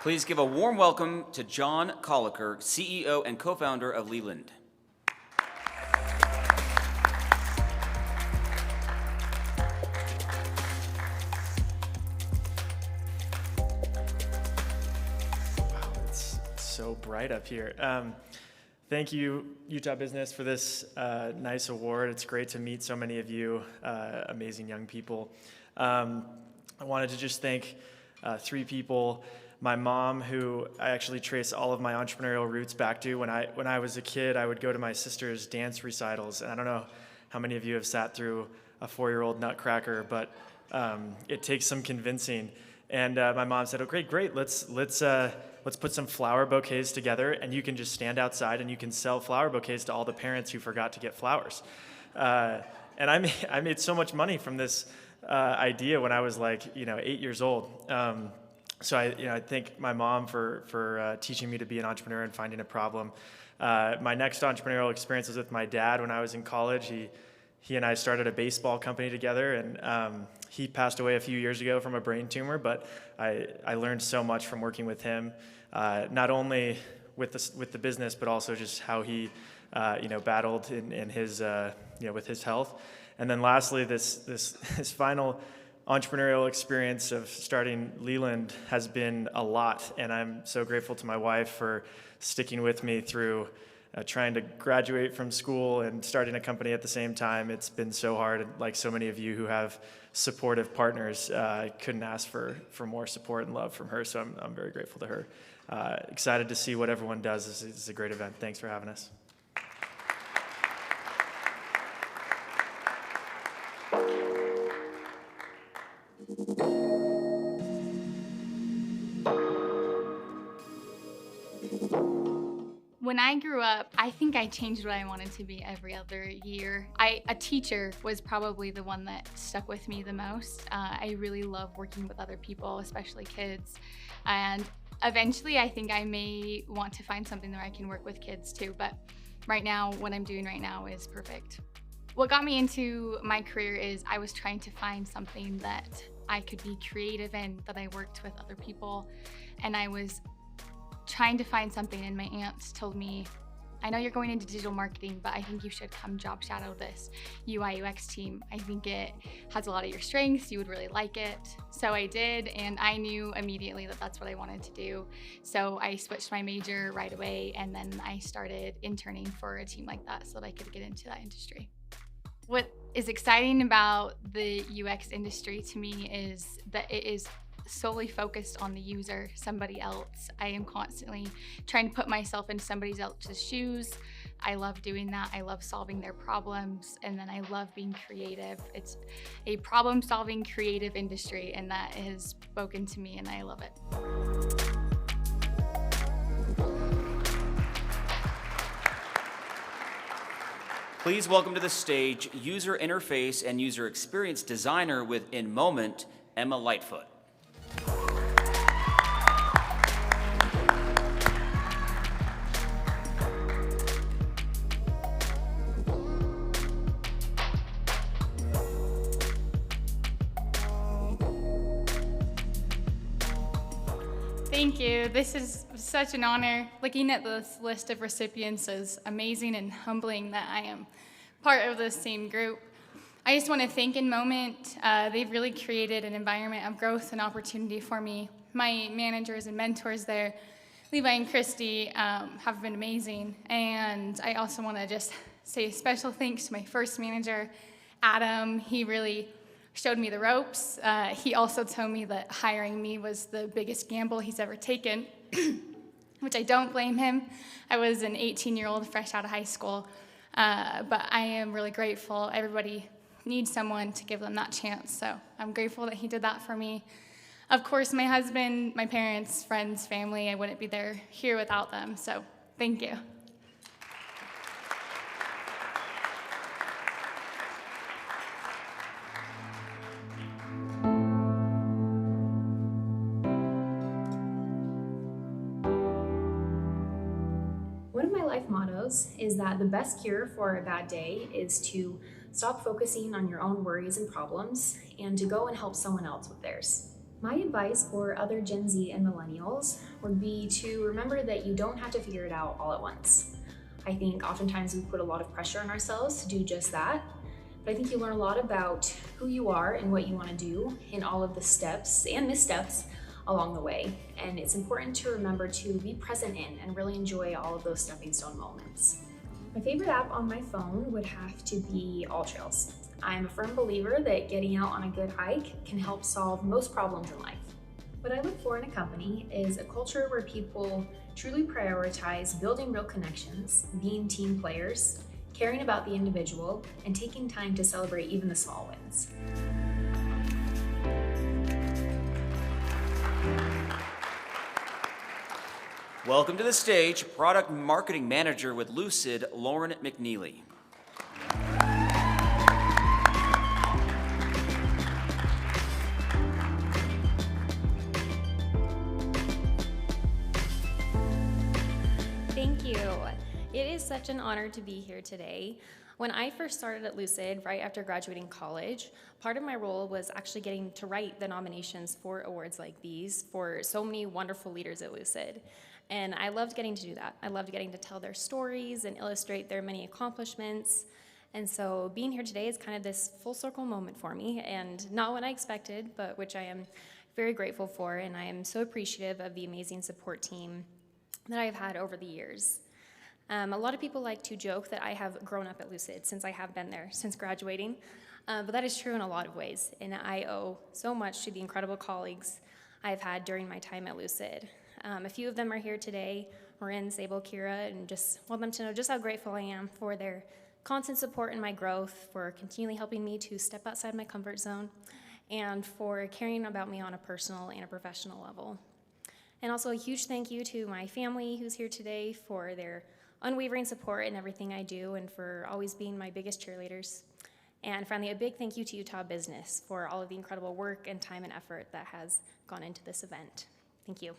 Please give a warm welcome to John Colliker, CEO and co-founder of Leland. Wow, it's so bright up here. Thank you, Utah Business, for this nice award. It's great to meet so many of you, amazing young people. I wanted to just thank 3 people. My mom, who I actually trace all of my entrepreneurial roots back to. When I was a kid, I would go to my sister's dance recitals, and I don't know how many of you have sat through a 4-year-old nutcracker, but it takes some convincing. And my mom said, "Oh, great, let's put some flower bouquets together, and you can just stand outside and you can sell flower bouquets to all the parents who forgot to get flowers." And I made so much money from this idea when I was 8 years old. So I thank my mom for teaching me to be an entrepreneur and finding a problem. My next entrepreneurial experience was with my dad when I was in college. He and I started a baseball company together, and he passed away a few years ago from a brain tumor, but I learned so much from working with him, not only with the business, but also just how he battled in his with his health. And then lastly, this final entrepreneurial experience of starting Leland has been a lot, and I'm so grateful to my wife for sticking with me through trying to graduate from school and starting a company at the same time. It's been so hard, and like so many of you who have supportive partners, I couldn't ask for more support and love from her, so I'm very grateful to her. Excited to see what everyone does. This is a great event. Thanks for having us. When I grew up, I think I changed what I wanted to be every other year. A teacher was probably the one that stuck with me the most. I really love working with other people, especially kids. And eventually, I think I may want to find something where I can work with kids too. But right now, what I'm doing right now is perfect. What got me into my career is I was trying to find something that I could be creative in, that I worked with other people, and I was trying to find something, and my aunt told me, I know you're going into digital marketing, but I think you should come job shadow this UI UX team. I think it has a lot of your strengths. You would really like it. So I did, and I knew immediately that that's what I wanted to do. So I switched my major right away, and then I started interning for a team like that so that I could get into that industry. What is exciting about the UX industry to me is that it is solely focused on the user, somebody else. I am constantly trying to put myself in somebody else's shoes. I love doing that. I love solving their problems, and then I love being creative. It's a problem-solving creative industry, and that has spoken to me, and I love it. Please welcome to the stage user interface and user experience designer with InMoment, Emma Lightfoot. Thank you. This is such an honor. Looking at this list of recipients is amazing and humbling that I am part of this same group. I just want to thank InMoment. They've really created an environment of growth and opportunity for me. My managers and mentors there, Levi and Christy, have been amazing. And I also want to just say a special thanks to my first manager, Adam. He really showed me the ropes. He also told me that hiring me was the biggest gamble he's ever taken, which I don't blame him. I was an 18-year-old fresh out of high school, but I am really grateful. Everybody needs someone to give them that chance, so I'm grateful that he did that for me. Of course, my husband, my parents, friends, family, I wouldn't be here without them, so thank you. One of my life mottos is that the best cure for a bad day is to stop focusing on your own worries and problems and to go and help someone else with theirs. My advice for other Gen Z and millennials would be to remember that you don't have to figure it out all at once. I think oftentimes we put a lot of pressure on ourselves to do just that, but I think you learn a lot about who you are and what you want to do in all of the steps and missteps along the way. And it's important to remember to be present in and really enjoy all of those stepping stone moments. My favorite app on my phone would have to be All Trails. I'm a firm believer that getting out on a good hike can help solve most problems in life. What I look for in a company is a culture where people truly prioritize building real connections, being team players, caring about the individual, and taking time to celebrate even the small wins. Welcome to the stage, Product Marketing Manager with Lucid, Lauren McNeely. Thank you. It is such an honor to be here today. When I first started at Lucid, right after graduating college, part of my role was actually getting to write the nominations for awards like these for so many wonderful leaders at Lucid. And I loved getting to do that. I loved getting to tell their stories and illustrate their many accomplishments. And so being here today is kind of this full circle moment for me, and not what I expected, but which I am very grateful for, and I am so appreciative of the amazing support team that I've had over the years. A lot of people like to joke that I have grown up at Lucid since I have been there since graduating, but that is true in a lot of ways, and I owe so much to the incredible colleagues I've had during my time at Lucid. A few of them are here today, Marin, Sable, Kira, and just want them to know just how grateful I am for their constant support in my growth, for continually helping me to step outside my comfort zone, and for caring about me on a personal and a professional level. And also a huge thank you to my family who's here today for their unwavering support in everything I do and for always being my biggest cheerleaders. And finally, a big thank you to Utah Business for all of the incredible work and time and effort that has gone into this event. Thank you.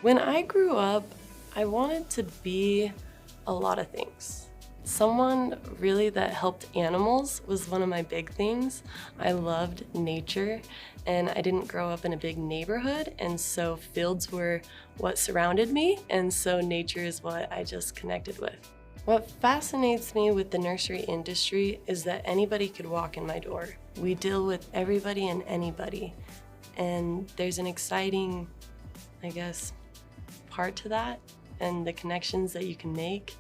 When I grew up, I wanted to be a lot of things. Someone really that helped animals was one of my big things. I loved nature, and I didn't grow up in a big neighborhood, and so fields were what surrounded me, and so nature is what I just connected with. What fascinates me with the nursery industry is that anybody could walk in my door. We deal with everybody and anybody, and there's an exciting, I guess, part to that, and the connections that you can make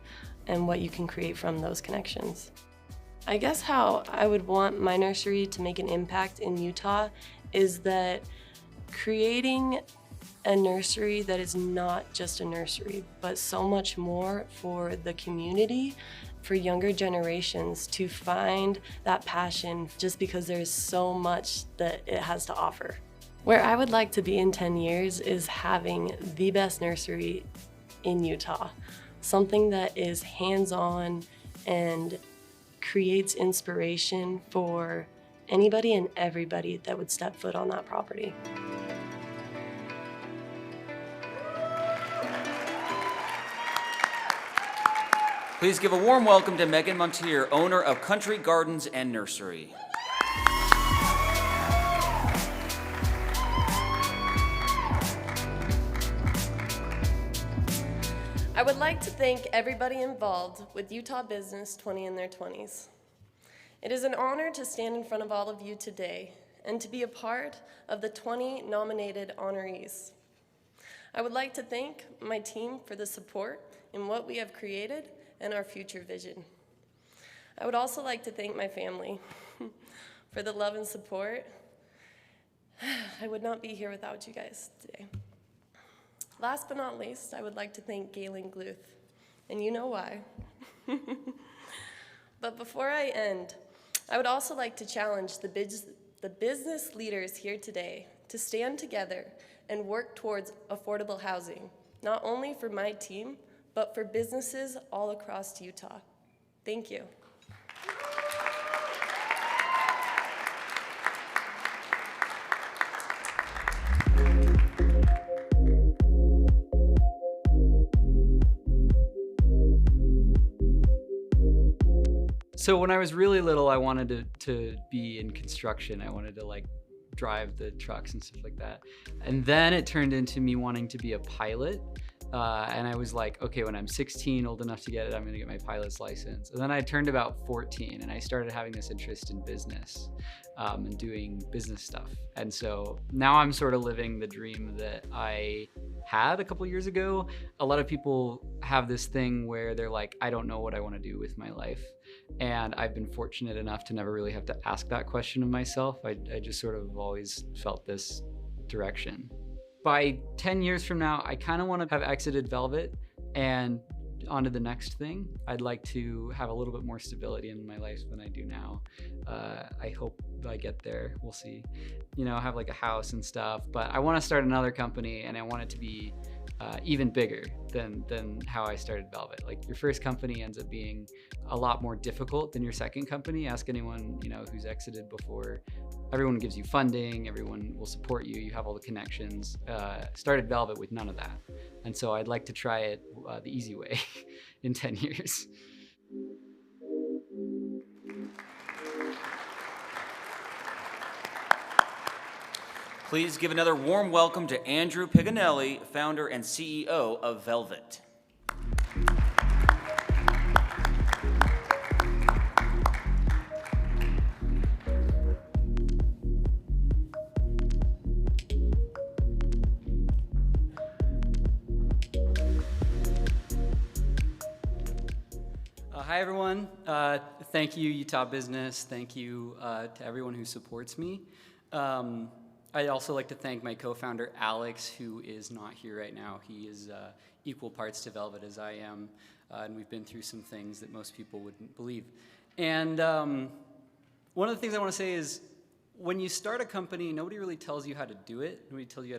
and what you can create from those connections. I guess how I would want my nursery to make an impact in Utah is that creating a nursery that is not just a nursery, but so much more for the community, for younger generations to find that passion just because there's so much that it has to offer. Where I would like to be in 10 years is having the best nursery in Utah. Something that is hands-on and creates inspiration for anybody and everybody that would step foot on that property. Please give a warm welcome to Megan Montier, owner of Country Gardens and Nursery. I would like to thank everybody involved with Utah Business 20 in their 20s. It is an honor to stand in front of all of you today and to be a part of the 20 nominated honorees. I would like to thank my team for the support in what we have created and our future vision. I would also like to thank my family for the love and support. I would not be here without you guys today. Last but not least, I would like to thank Galen Gluth, and you know why. But before I end, I would also like to challenge the business leaders here today to stand together and work towards affordable housing, not only for my team, but for businesses all across Utah. Thank you. So when I was really little, I wanted to be in construction. I wanted to like drive the trucks and stuff like that. And then it turned into me wanting to be a pilot. And I was like, okay, when I'm 16, old enough to get it, I'm gonna get my pilot's license. And then I turned about 14 and I started having this interest in business and doing business stuff. And so now I'm sort of living the dream that I had a couple years ago. A lot of people have this thing where they're like, I don't know what I wanna do with my life. And I've been fortunate enough to never really have to ask that question of myself. I just sort of always felt this direction. By 10 years from now, I kind of want to have exited Velvet and onto the next thing. I'd like to have a little bit more stability in my life than I do now. I hope I get there. We'll see. You know, have like a house and stuff, but I want to start another company and I want it to be even bigger than how I started Velvet. Like your first company ends up being a lot more difficult than your second company. Ask anyone, you know, who's exited before. Everyone gives you funding, everyone will support you, you have all the connections. Started Velvet with none of that. And so I'd like to try it the easy way in 10 years. Please give another warm welcome to Andrew Piganelli, founder and CEO of Velvet. Hi everyone, thank you Utah Business, thank you to everyone who supports me. I'd also like to thank my co-founder Alex, who is not here right now. He is equal parts to Velvet as I am, and we've been through some things that most people wouldn't believe. And one of the things I want to say is, when you start a company, nobody really tells you how to do it. Nobody tells you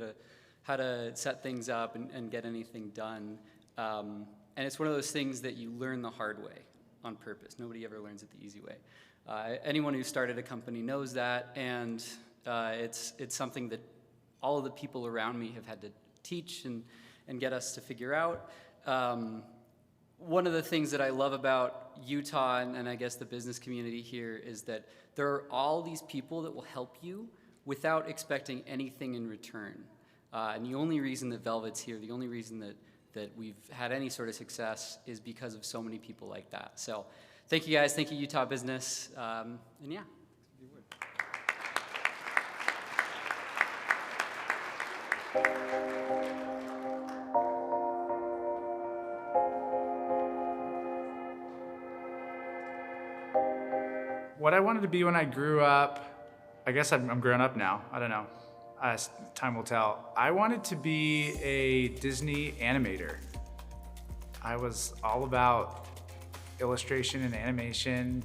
how to set things up and get anything done. And it's one of those things that you learn the hard way on purpose. Nobody ever learns it the easy way. Anyone who started a company knows that, and it's something that all of the people around me have had to teach and get us to figure out. One of the things that I love about Utah and I guess the business community here is that there are all these people that will help you without expecting anything in return. And the only reason that Velvet's here, the only reason that we've had any sort of success is because of so many people like that. So thank you guys, thank you Utah Business, and yeah. What I wanted to be when I grew up, I guess I'm grown up now, I don't know, time will tell. I wanted to be a Disney animator. I was all about illustration and animation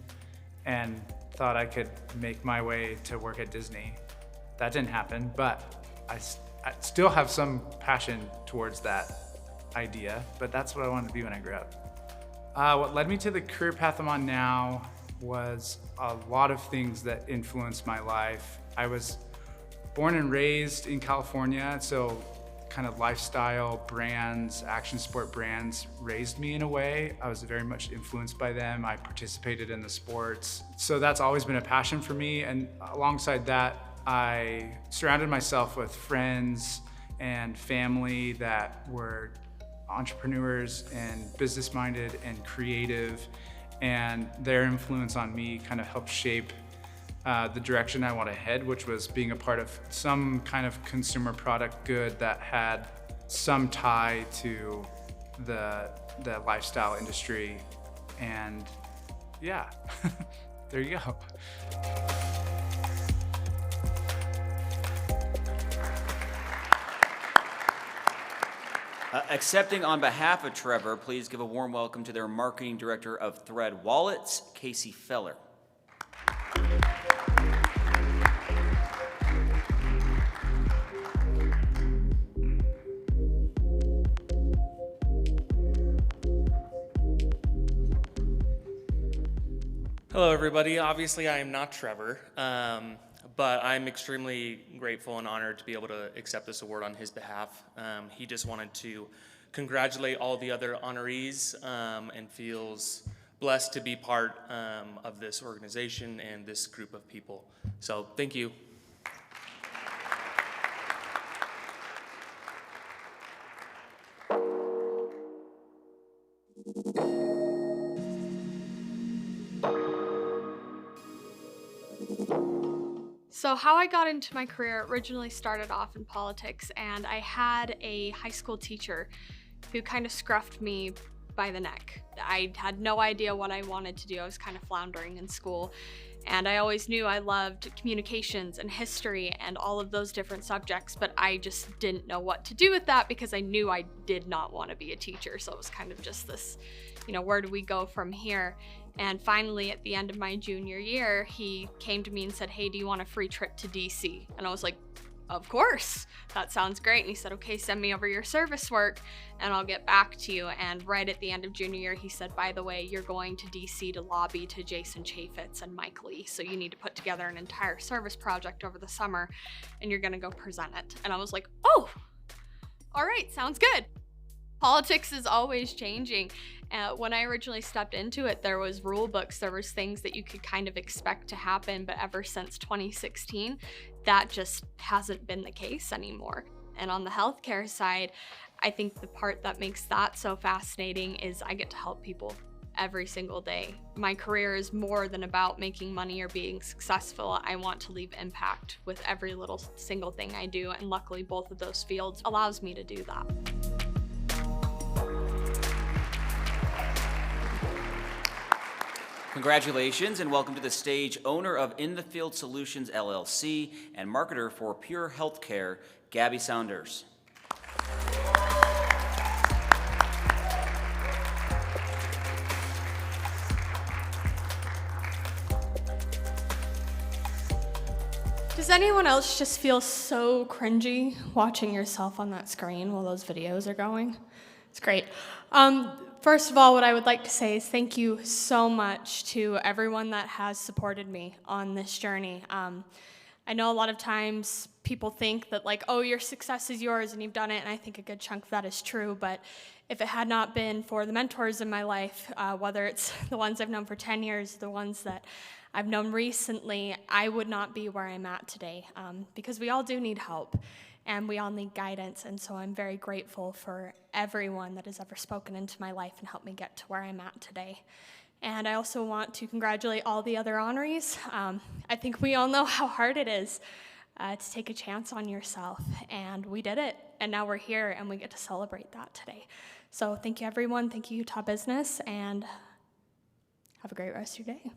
and thought I could make my way to work at Disney. That didn't happen, but I still have some passion towards that idea, but that's what I wanted to be when I grew up. What led me to the career path I'm on now was a lot of things that influenced my life. I was born and raised in California, so kind of lifestyle brands, action sport brands raised me in a way. I was very much influenced by them. I participated in the sports. So that's always been a passion for me. And alongside that, I surrounded myself with friends and family that were entrepreneurs and business-minded and creative. And their influence on me kind of helped shape the direction I want to head, which was being a part of some kind of consumer product good that had some tie to the lifestyle industry. And yeah, there you go. Accepting on behalf of Trevor, please give a warm welcome to their marketing director of Thread Wallets, Casey Feller. Hello, everybody. Obviously, I am not Trevor, but I'm extremely grateful and honored to be able to accept this award on his behalf. He just wanted to congratulate all the other honorees and feels blessed to be part of this organization and this group of people. So thank you. So how I got into my career originally started off in politics, and I had a high school teacher who kind of scruffed me by the neck. I had no idea what I wanted to do. I was kind of floundering in school, and I always knew I loved communications and history and all of those different subjects, but I just didn't know what to do with that because I knew I did not want to be a teacher. So it was kind of just this, where do we go from here? And finally, at the end of my junior year, he came to me and said, hey, do you want a free trip to DC? And I was like, of course, that sounds great. And he said, okay, send me over your service work and I'll get back to you. And right at the end of junior year, he said, by the way, you're going to DC to lobby to Jason Chaffetz and Mike Lee. So you need to put together an entire service project over the summer and you're gonna go present it. And I was like, oh, all right, sounds good. Politics is always changing. When I originally stepped into it, there was rule books, there was things that you could kind of expect to happen, but ever since 2016, that just hasn't been the case anymore. And on the healthcare side, I think the part that makes that so fascinating is I get to help people every single day. My career is more than about making money or being successful. I want to leave impact with every little single thing I do, and luckily both of those fields allows me to do that. Congratulations and welcome to the stage, owner of In the Field Solutions LLC and marketer for Pure Healthcare, Gabby Saunders. Does anyone else just feel so cringy watching yourself on that screen while those videos are going? It's great. First of all, what I would like to say is thank you so much to everyone that has supported me on this journey. I know a lot of times people think that like, oh, your success is yours and you've done it, and I think a good chunk of that is true, but if it had not been for the mentors in my life, whether it's the ones I've known for 10 years, the ones that I've known recently, I would not be where I'm at today, because we all do need help and we all need guidance. And so I'm very grateful for everyone that has ever spoken into my life and helped me get to where I'm at today. And I also want to congratulate all the other honorees. I think we all know how hard it is to take a chance on yourself, and we did it, and now we're here and we get to celebrate that today. So thank you, everyone. Thank you, Utah Business, and have a great rest of your day.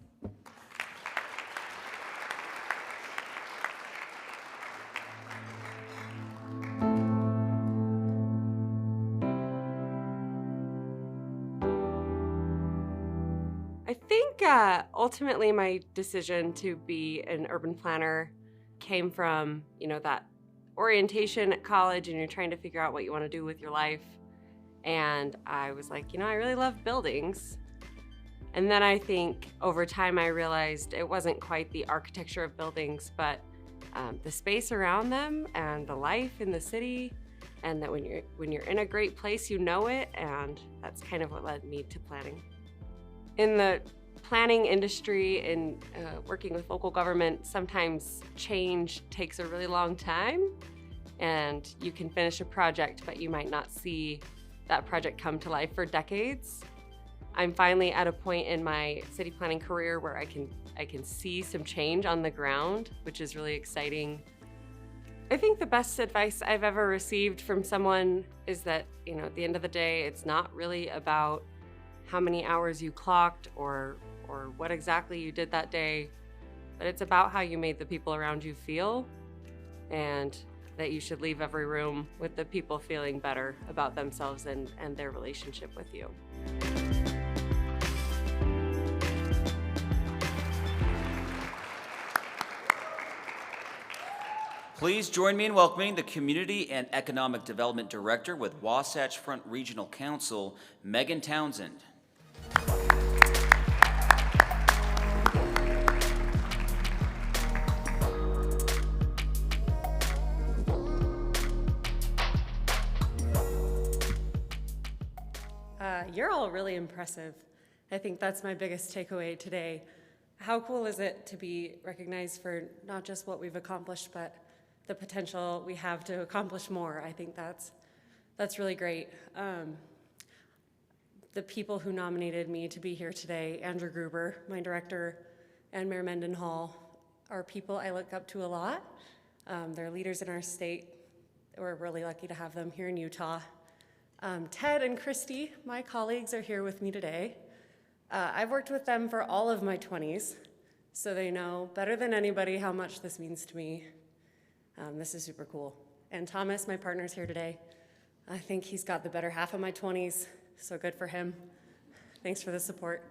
I think ultimately my decision to be an urban planner came from, that orientation at college and you're trying to figure out what you want to do with your life. And I was like, I really love buildings. And then I think over time I realized it wasn't quite the architecture of buildings, but the space around them and the life in the city, and that when you're in a great place, you know it, and that's kind of what led me to planning. In the planning industry and working with local government, sometimes change takes a really long time, and you can finish a project, but you might not see that project come to life for decades. I'm finally at a point in my city planning career where I can see some change on the ground, which is really exciting. I think the best advice I've ever received from someone is that, at the end of the day, it's not really about how many hours you clocked or what exactly you did that day, but it's about how you made the people around you feel, and that you should leave every room with the people feeling better about themselves and their relationship with you. Please join me in welcoming the Community and Economic Development Director with Wasatch Front Regional Council, Megan Townsend. You're all really impressive. I think that's my biggest takeaway today. How cool is it to be recognized for not just what we've accomplished, but the potential we have to accomplish more? I think that's really great. The people who nominated me to be here today, Andrew Gruber, my director, and Mayor Mendenhall, are people I look up to a lot. They're leaders in our state. We're really lucky to have them here in Utah. Ted and Christy, my colleagues, are here with me today. I've worked with them for all of my 20s, so they know better than anybody how much this means to me. This is super cool. And Thomas, my partner's here today. I think he's got the better half of my 20s, so good for him. Thanks for the support.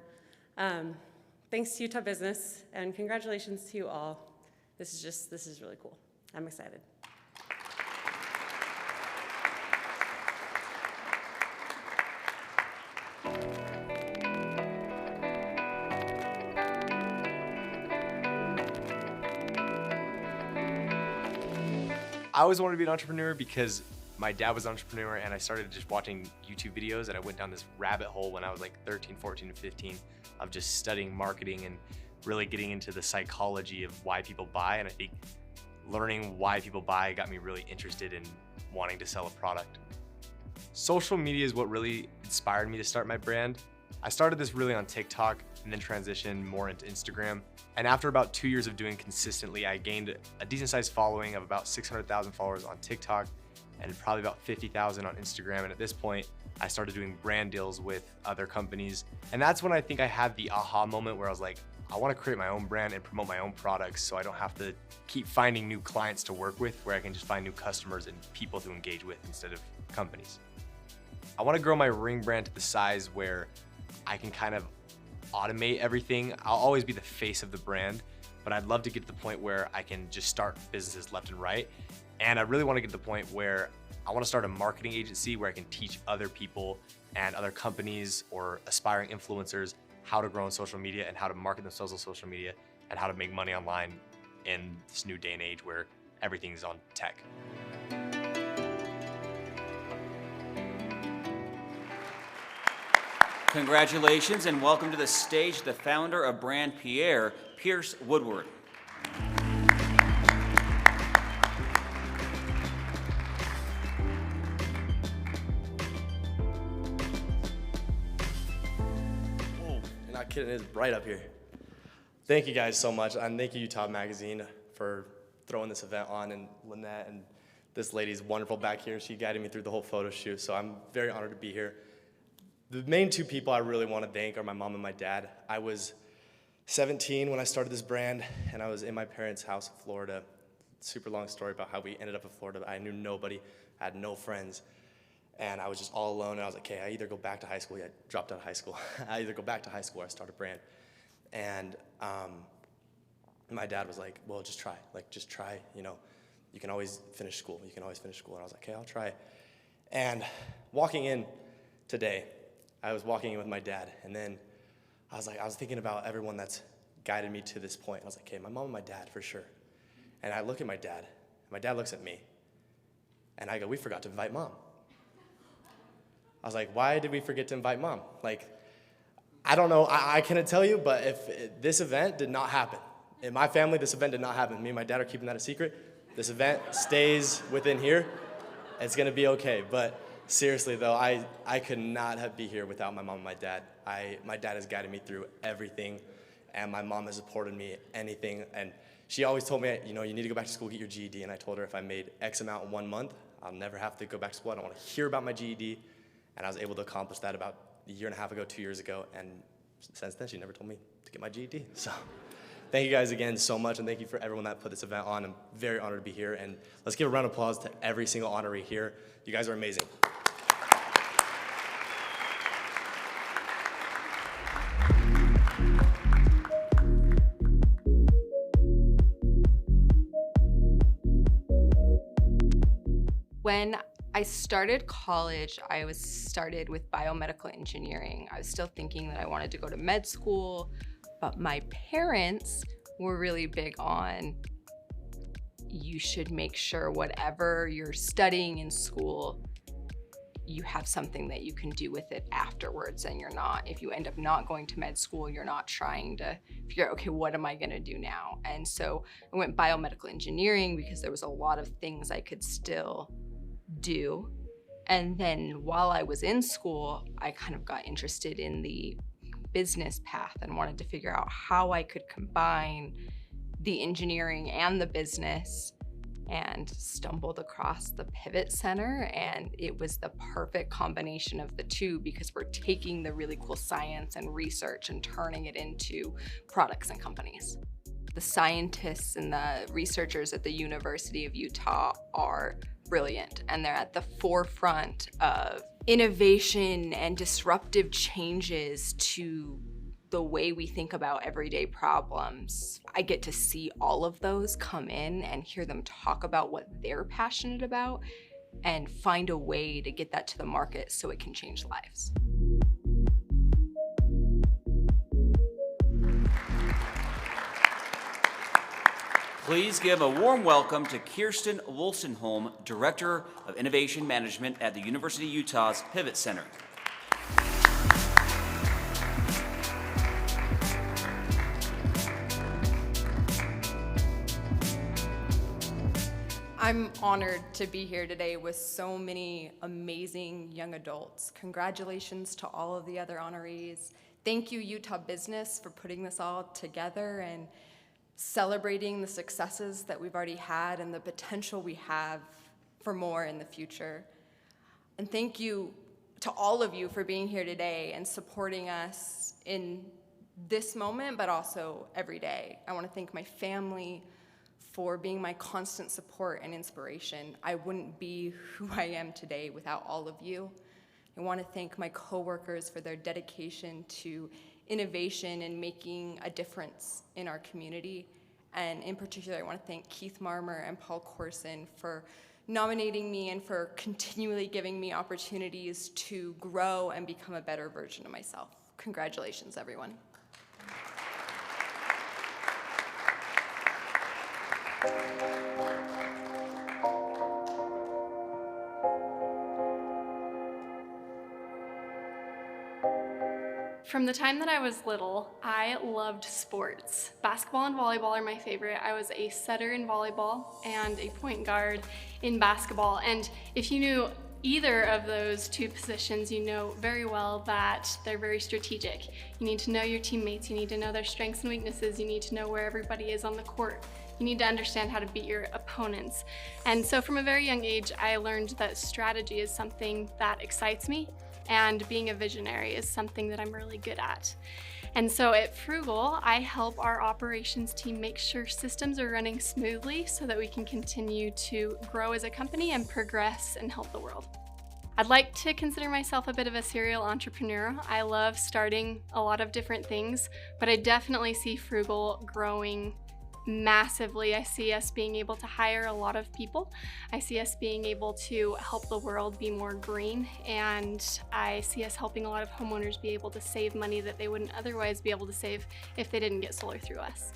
Thanks to Utah Business, and congratulations to you all. This is really cool. I'm excited. I always wanted to be an entrepreneur because my dad was an entrepreneur, and I started just watching YouTube videos, and I went down this rabbit hole when I was like 13, 14, and 15 of just studying marketing and really getting into the psychology of why people buy. And I think learning why people buy got me really interested in wanting to sell a product. Social media is what really inspired me to start my brand. I started this really on TikTok and then transitioned more into Instagram. And after about 2 years of doing consistently, I gained a decent sized following of about 600,000 followers on TikTok and probably about 50,000 on Instagram. And at this point, I started doing brand deals with other companies. And that's when I think I had the aha moment where I was like, I want to create my own brand and promote my own products so I don't have to keep finding new clients to work with, where I can just find new customers and people to engage with instead of companies. I want to grow my ring brand to the size where I can kind of automate everything. I'll always be the face of the brand, but I'd love to get to the point where I can just start businesses left and right. And I really want to get to the point where I want to start a marketing agency where I can teach other people and other companies or aspiring influencers how to grow on social media and how to market themselves on social media and how to make money online in this new day and age where everything is on tech. Congratulations and welcome to the stage the founder of Brand Pierre, Pierce Woodward. Whoa, you're not kidding, it's bright up here. Thank you guys so much, and thank you Utah Magazine for throwing this event on, and Lynette and this lady's wonderful back here. She guided me through the whole photo shoot, so I'm very honored to be here. The main two people I really want to thank are my mom and my dad. I was 17 when I started this brand, and I was in my parents' house in Florida. Super long story about how we ended up in Florida. I knew nobody, I had no friends, and I was just all alone, and I was like, okay, I either go back to high school, I dropped out of high school. I either go back to high school or I start a brand. And my dad was like, well, just try, you know, you can always finish school, And I was like, okay, I'll try. And walking in today, I was walking in with my dad, and then I was thinking about everyone that's guided me to this point. I was like, okay, my mom and my dad for sure. And I look at my dad, and my dad looks at me, and I go, we forgot to invite mom. I was like, why did we forget to invite mom? Like, I don't know, I couldn't tell you, but if this event did not happen, in my family, this event did not happen. Me and my dad are keeping that a secret. This event stays within here. It's gonna be okay, but seriously though, I could not be here without my mom and my dad. My dad has guided me through everything, and my mom has supported me anything, and she always told me, you know, you need to go back to school, get your GED, and I told her if I made X amount in 1 month, I'll never have to go back to school. I don't want to hear about my GED, and I was able to accomplish that about a year and a half ago, 2 years ago, and since then, she never told me to get my GED, so. Thank you guys again so much, and thank you for everyone that put this event on. I'm very honored to be here, and let's give a round of applause to every single honoree here. You guys are amazing. When I started college, I started with biomedical engineering. I was still thinking that I wanted to go to med school, but my parents were really big on, you should make sure whatever you're studying in school, you have something that you can do with it afterwards, and if you end up not going to med school, you're not trying to figure out, okay, what am I gonna do now? And so I went biomedical engineering because there was a lot of things I could still do. And then while I was in school, I kind of got interested in the business path and wanted to figure out how I could combine the engineering and the business, and stumbled across the Pivot Center, and it was the perfect combination of the two because we're taking the really cool science and research and turning it into products and companies. The scientists and the researchers at the University of Utah are brilliant, and they're at the forefront of innovation and disruptive changes to the way we think about everyday problems. I get to see all of those come in and hear them talk about what they're passionate about and find a way to get that to the market so it can change lives. Please give a warm welcome to Kirsten Wolstenholm, Director of Innovation Management at the University of Utah's Pivot Center. I'm honored to be here today with so many amazing young adults. Congratulations to all of the other honorees. Thank you, Utah Business, for putting this all together and celebrating the successes that we've already had and the potential we have for more in the future. And thank you to all of you for being here today and supporting us in this moment, but also every day. I want to thank my family for being my constant support and inspiration. I wouldn't be who I am today without all of you. I want to thank my coworkers for their dedication to innovation and making a difference in our community. And in particular, I want to thank Keith Marmer and Paul Corson for nominating me and for continually giving me opportunities to grow and become a better version of myself. Congratulations, everyone. From the time that I was little, I loved sports. Basketball and volleyball are my favorite. I was a setter in volleyball and a point guard in basketball. And if you knew either of those two positions, you know very well that they're very strategic. You need to know your teammates, you need to know their strengths and weaknesses, you need to know where everybody is on the court. You need to understand how to beat your opponents. And so from a very young age, I learned that strategy is something that excites me, and being a visionary is something that I'm really good at. And so at Frugal, I help our operations team make sure systems are running smoothly so that we can continue to grow as a company and progress and help the world. I'd like to consider myself a bit of a serial entrepreneur. I love starting a lot of different things, but I definitely see Frugal growing massively. I see us being able to hire a lot of people. I see us being able to help the world be more green, and I see us helping a lot of homeowners be able to save money that they wouldn't otherwise be able to save if they didn't get solar through us.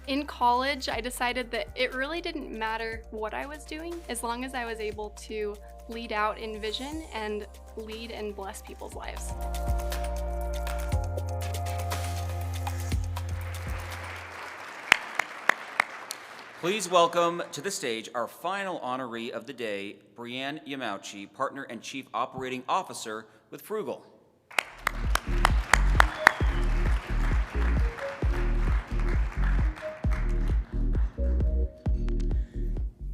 In college, I decided that it really didn't matter what I was doing as long as I was able to lead out in vision and lead and bless people's lives. Please welcome to the stage our final honoree of the day, Brianne Yamauchi, Partner and Chief Operating Officer with Frugal.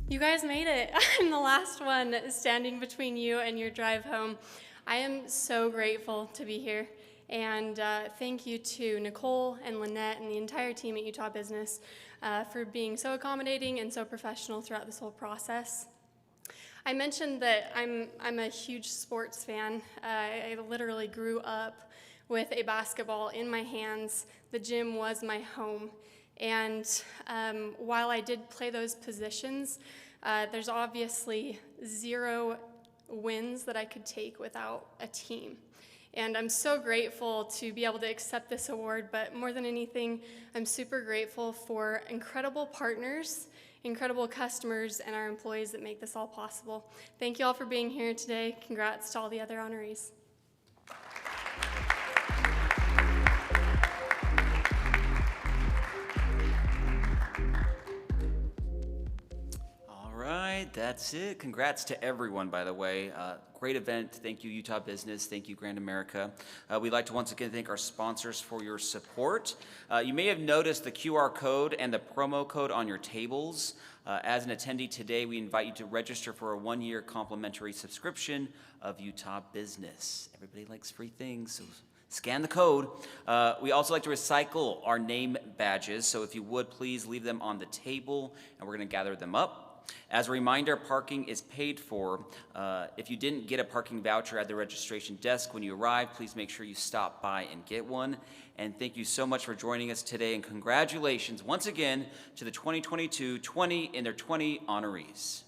You guys made it. I'm the last one standing between you and your drive home. I am so grateful to be here. And thank you to Nicole and Lynette and the entire team at Utah Business for being so accommodating and so professional throughout this whole process. I mentioned that I'm a huge sports fan. I literally grew up with a basketball in my hands. The gym was my home. And while I did play those positions, there's obviously zero wins that I could take without a team. And I'm so grateful to be able to accept this award, but more than anything, I'm super grateful for incredible partners, incredible customers, and our employees that make this all possible. Thank you all for being here today. Congrats to all the other honorees. All right, that's it. Congrats to everyone, by the way. Great event. Thank you, Utah Business. Thank you, Grand America. We'd like to once again thank our sponsors for your support. You may have noticed the QR code and the promo code on your tables. As an attendee today, we invite you to register for a 1-year complimentary subscription of Utah Business. Everybody likes free things, so scan the code. We also like to recycle our name badges, so if you would, please leave them on the table, and we're going to gather them up. As a reminder, parking is paid for. If you didn't get a parking voucher at the registration desk when you arrived, please make sure you stop by and get one. And thank you so much for joining us today, and congratulations once again to the 2022 20 in their 20 honorees.